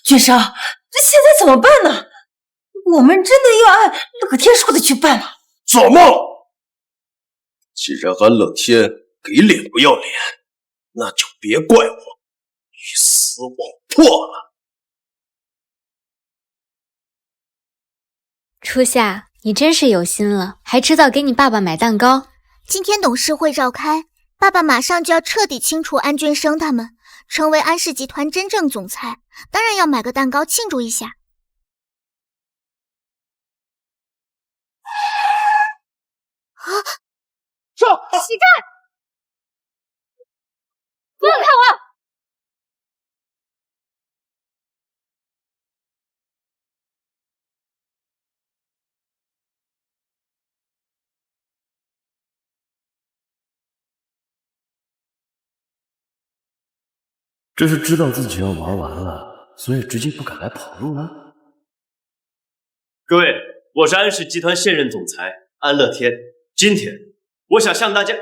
君生，这现在怎么办呢？我们真的要按乐天说的去办吗？做梦！既然安乐天给脸不要脸，那就别怪我鱼死网破了。初夏，你真是有心了，还知道给你爸爸买蛋糕。今天董事会召开，爸爸马上就要彻底清除安俊生他们，成为安氏集团真正总裁，当然要买个蛋糕庆祝一下。上！乞丐！放开我！这是知道自己要玩完了，所以直接不敢来跑路了。各位，我是安氏集团现任总裁安乐天。今天，我想向大家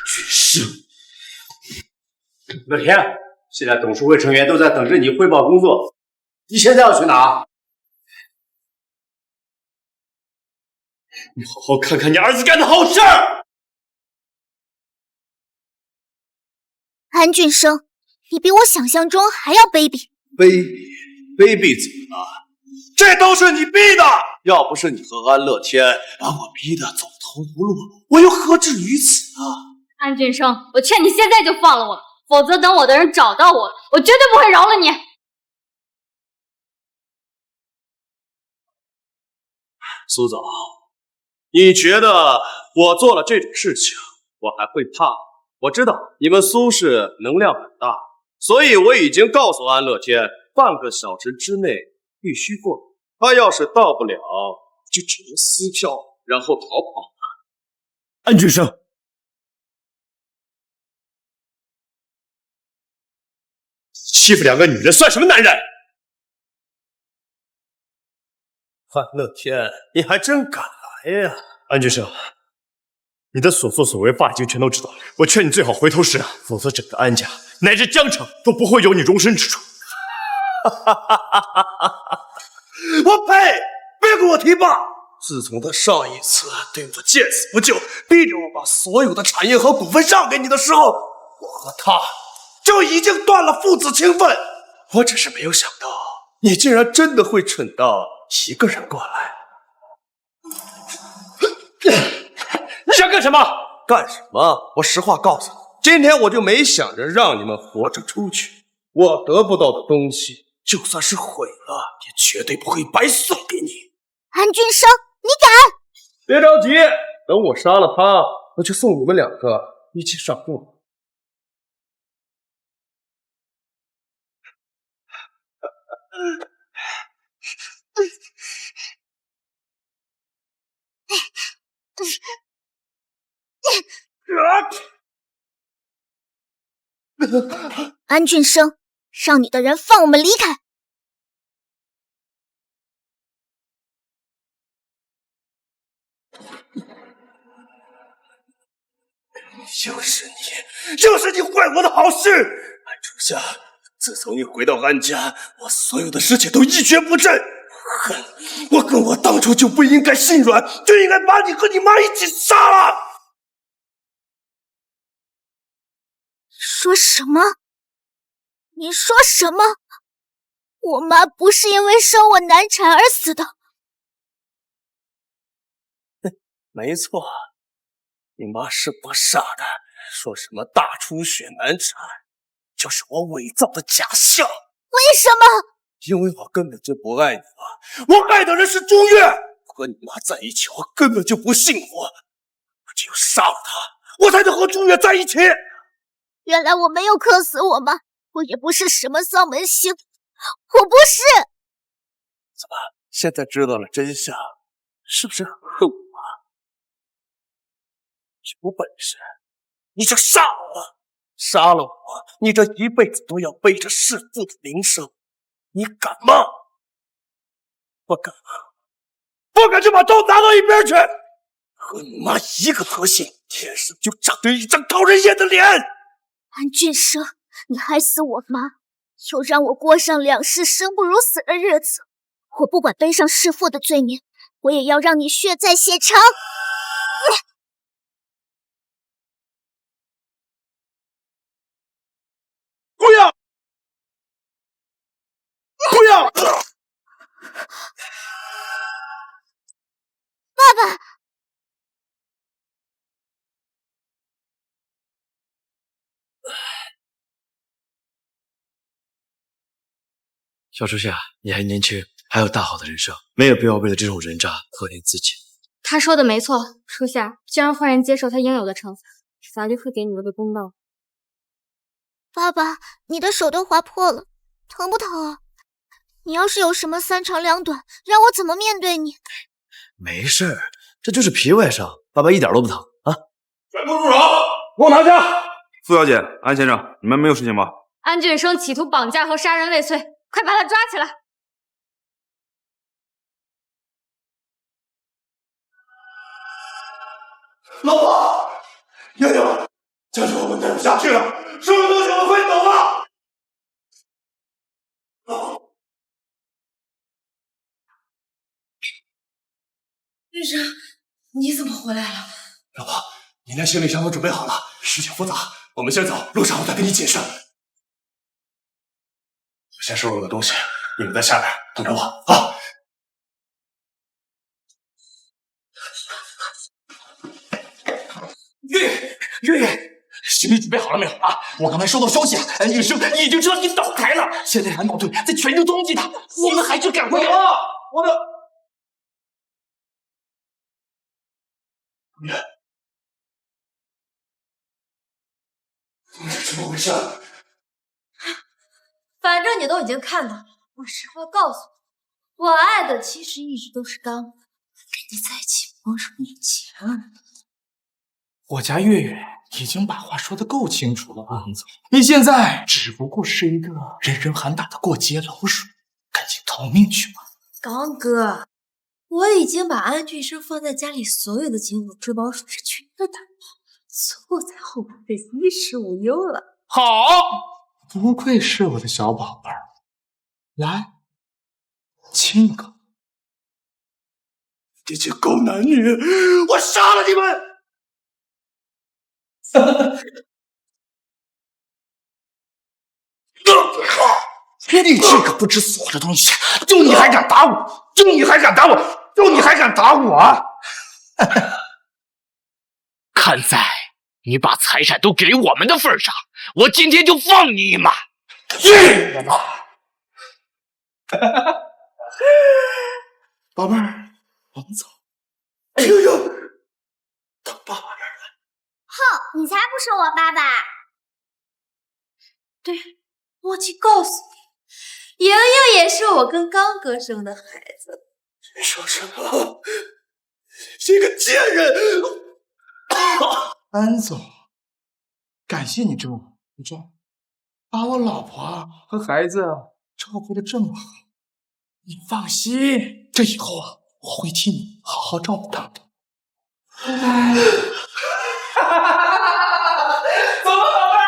去世。乐天，现在董事会成员都在等着你汇报工作，你现在要去哪？你好好看看你儿子干的好事儿。安俊生，你比我想象中还要卑鄙。卑鄙怎么了？这都是你逼的！要不是你和安乐天把我逼得走投无路，我又何至于此啊？安俊生，我劝你现在就放了我，否则等我的人找到我，我绝对不会饶了你。苏总，你觉得我做了这种事情，我还会怕？我知道你们苏氏能量很大，所以我已经告诉安乐天，半个小时之内必须过来。他要是到不了，就只能撕票，然后逃跑了。安俊生，欺负2个女人算什么男人？安乐天，你还真敢来呀！安俊生，你的所作所为，爸已经全都知道了。我劝你最好回头是岸，否则整个安家乃至江城都不会有你容身之处。我呸！别给我提爸！自从他上一次对我见死不救，逼着我把所有的产业和股份让给你的时候，我和他就已经断了父子情分。我只是没有想到，你竟然真的会蠢到一个人过来。你想干什么？干什么？我实话告诉你，今天我就没想着让你们活着出去。我得不到的东西，就算是毁了，也绝对不会白送给你。安俊生，你敢？别着急，等我杀了他，我就送你们2个一起上路。安俊生，让你的人放我们离开。就是你坏我的好事，安初夏。自从你回到安家，我所有的事情都一蹶不振。我当初就不应该心软，就应该把你和你妈一起杀了。说什么？你说什么？我妈不是因为生我难产而死的。没错，你妈是不傻的，说什么大出血难产，就是我伪造的假象。为什么？因为我根本就不爱你了，我爱的人是钟月。和你妈在一起，我根本就不信我只有杀了她，我才能和钟月在一起。原来我没有克死我妈，我也不是什么丧门星，我不是。怎么，现在知道了真相，是不是很恨我妈？有本事你就杀我，杀了我，你这一辈子都要背着弑父的名声，你敢吗？不敢啊！不敢就把刀拿到一边去！和你妈一个德行，天生就长着一张讨人厌的脸。安俊生，你害死我妈，又让我过上2世生不如死的日子，我不管背上弑父的罪名，我也要让你血债血偿。不要！不要！爸爸！小初夏，你还年轻，还有大好的人生，没有必要为了这种人渣拖累自己。他说的没错，初夏，就让坏人接受他应有的惩罚，法律会给你们个公道。爸爸，你的手都划破了，疼不疼啊？你要是有什么3长2短，让我怎么面对你？没事，这就是皮外伤，爸爸一点都不疼啊！全部住手，给我拿下！苏小姐，安先生，你们没有事情吧？安俊生企图绑架和杀人未遂，快把他抓起来！老婆，娘娘，家里我们待不下去了，什么东西我们快走了！玉生，你怎么回来了？老婆，你连行李箱都准备好了，事情复杂，我们先走，路上我再跟你解释。我先收拾我的东西，你们在下边等着我啊！月，行李准备好了没有啊？我刚才收到消息，安俊生已经知道你倒台了，现在蓝宝队在全城通缉他，我们还是赶快。我的。月，怎么回事？反正你都已经看到了，我实话告诉你，我爱的其实一直都是刚，你在一起帮什么钱啊？我家月月已经把话说得够清楚了，王总，你现在只不过是一个人人喊打的过街老鼠，赶紧逃命去吧。刚哥，我已经把安俊生放在家里所有的金物珠宝首饰全都打包，错在后面被衣食无忧了。好，不愧是我的小宝贝儿，来，亲个。这些狗男女，我杀了你们！你这个不知死活的东西，就你还敢打我？就你还敢打我？就你还敢打我啊！看在你把财产都给我们的份上，我今天就放你一马。去你妈！宝贝儿，我们走。哎呦呦，到爸爸这儿来。哼，你才不是我爸爸。对，忘记告诉你，莹莹也是我跟刚哥生的孩子。你说什么？这个贱人！安总，感谢你救我，你这把我老婆和孩子照顾得这么好。你放心，这以后啊，我会替你好好照顾他的。怎么，宝贝儿？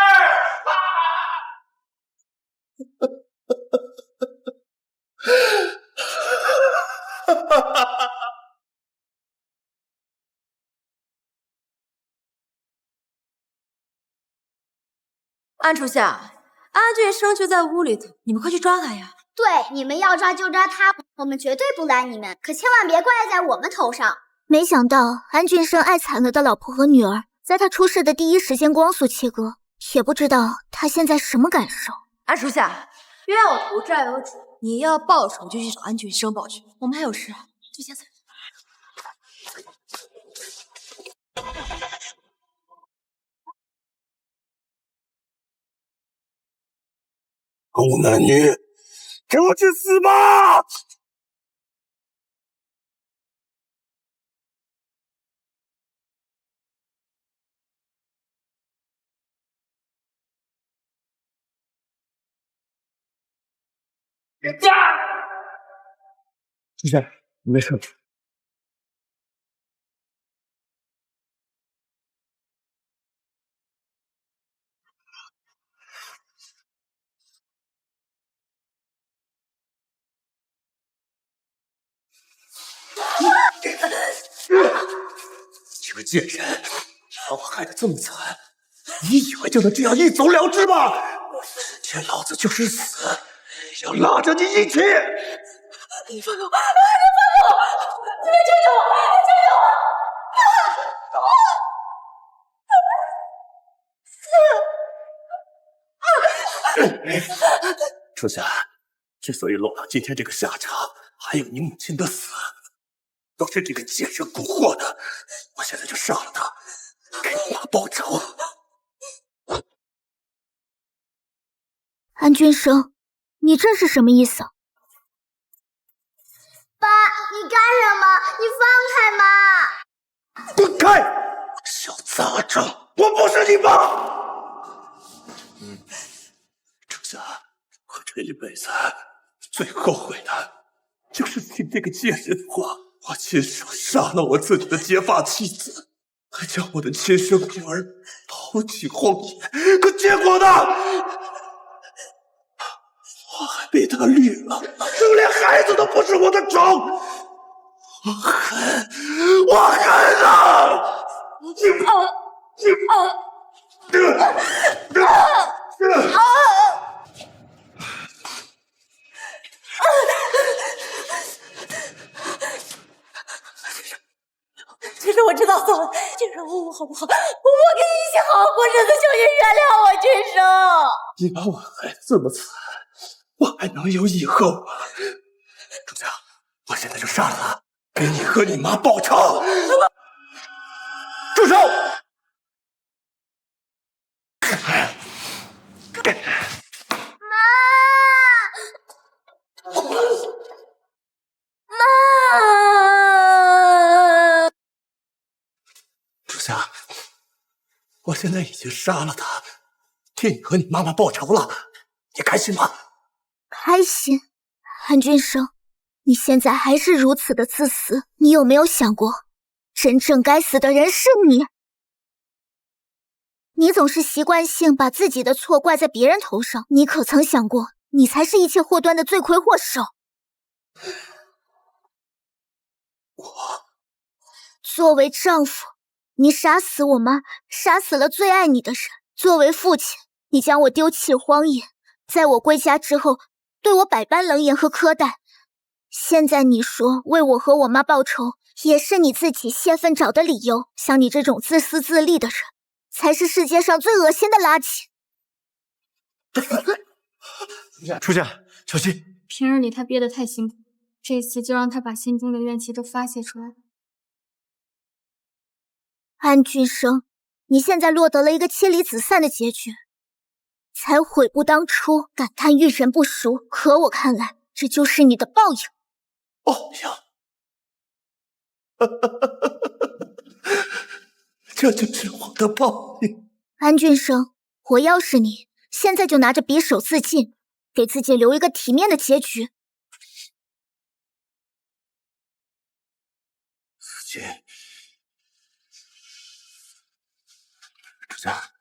安初夏，安俊生就在屋里头，你们快去抓他呀！对，你们要抓就抓他，我们绝对不拦你们，可千万别怪在我们头上。没想到安俊生爱惨了的老婆和女儿，在他出事的第一时间光速切割，也不知道他现在什么感受。安初夏，冤有头债有主，你要报仇就去找安俊生报去，我们还有事，就先走。狗男女，给我去死吧！主任，你没事吧？这个贱人，把我害得这么惨，你以为就能这样一走了之吗？今天老子就是死，也要拉着你一起！你放开我！你放开我！你们救救我！救救我！初夏，之所以落到今天这个下场，还有你母亲的死，都是这个贱人蛊惑的。我现在就杀了他，给你妈报仇。安君生，你这是什么意思？爸，你干什么？你放开妈！滚开！小杂种，我不是你爸！初夏，我这一辈子最后悔的，就是听这个贱人的话。我亲手杀了我自己的结发妻子，还将我的亲生女儿抛弃荒野，可结果呢？我还被他绿了，就连孩子都不是我的种。我恨，我恨啊！其实我知道错了，君生，我好不好？我跟你一起好好过日子，求你原谅我，君生。你把我害得这么惨，我还能有以后吗？朱家，我现在就杀了他，给你和你妈报仇！住手！妈！现在已经杀了他，替你和你妈妈报仇了，你开心吗？开心。安君生，你现在还是如此的自私，你有没有想过，真正该死的人是你？你总是习惯性把自己的错怪在别人头上，你可曾想过，你才是一切祸端的罪魁祸首？作为丈夫，你杀死我妈，杀死了最爱你的人；作为父亲，你将我丢弃荒野，在我归家之后，对我百般冷眼和苛待。现在你说为我和我妈报仇，也是你自己泄愤找的理由。像你这种自私自利的人，才是世界上最恶心的垃圾。初夏，小心！平日里他憋得太辛苦，这次就让他把心中的怨气都发泄出来。安君生，你现在落得了一个妻离子散的结局，才悔不当初，感叹遇人不淑。可我看来，这就是你的报应。报应？这就是我的报应。安君生，我要是你，现在就拿着匕首自尽，给自己留一个体面的结局。自尽？主家，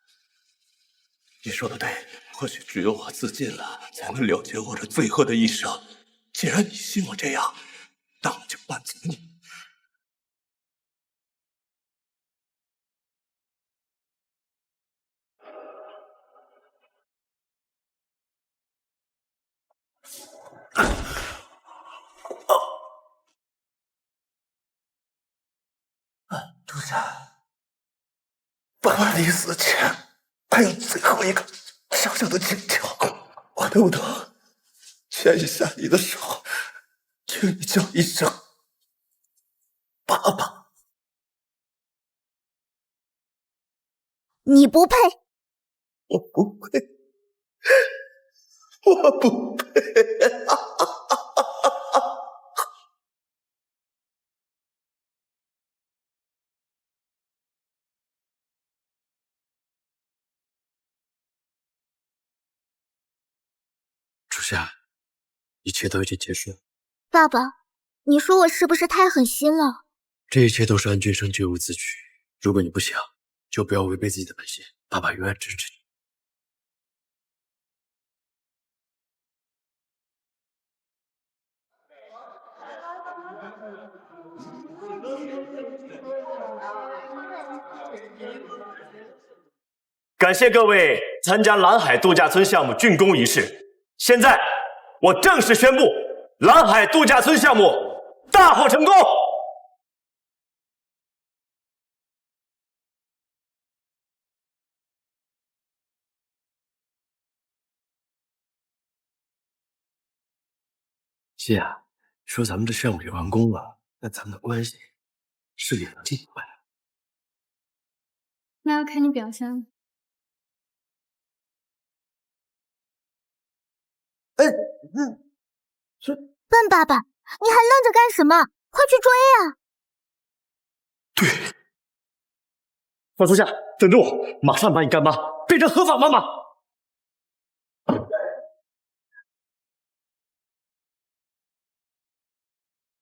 你说的对，或许只有我自尽了，才能了结我这罪恶的一生。既然你信我这样，那我就满足你。主家，爸爸临死前还有最后一个小小的请求，我能不能牵一下你的手，请你叫一声爸爸？你不配。我不配，我不配。初夏，一切都已经结束了。爸爸，你说我是不是太狠心了？这一切都是安君生咎由自取。如果你不想，就不要违背自己的本心。爸爸永远支持你。感谢各位参加蓝海度假村项目竣工仪式。现在，我正式宣布，蓝海度假村项目大获成功。希雅，说咱们这项目也完工了，那咱们的关系是不是也能进一步呀？那要看你表现了。笨爸爸，你还愣着干什么？快去追啊！方初夏，等着我，马上把你干妈变成合法妈妈。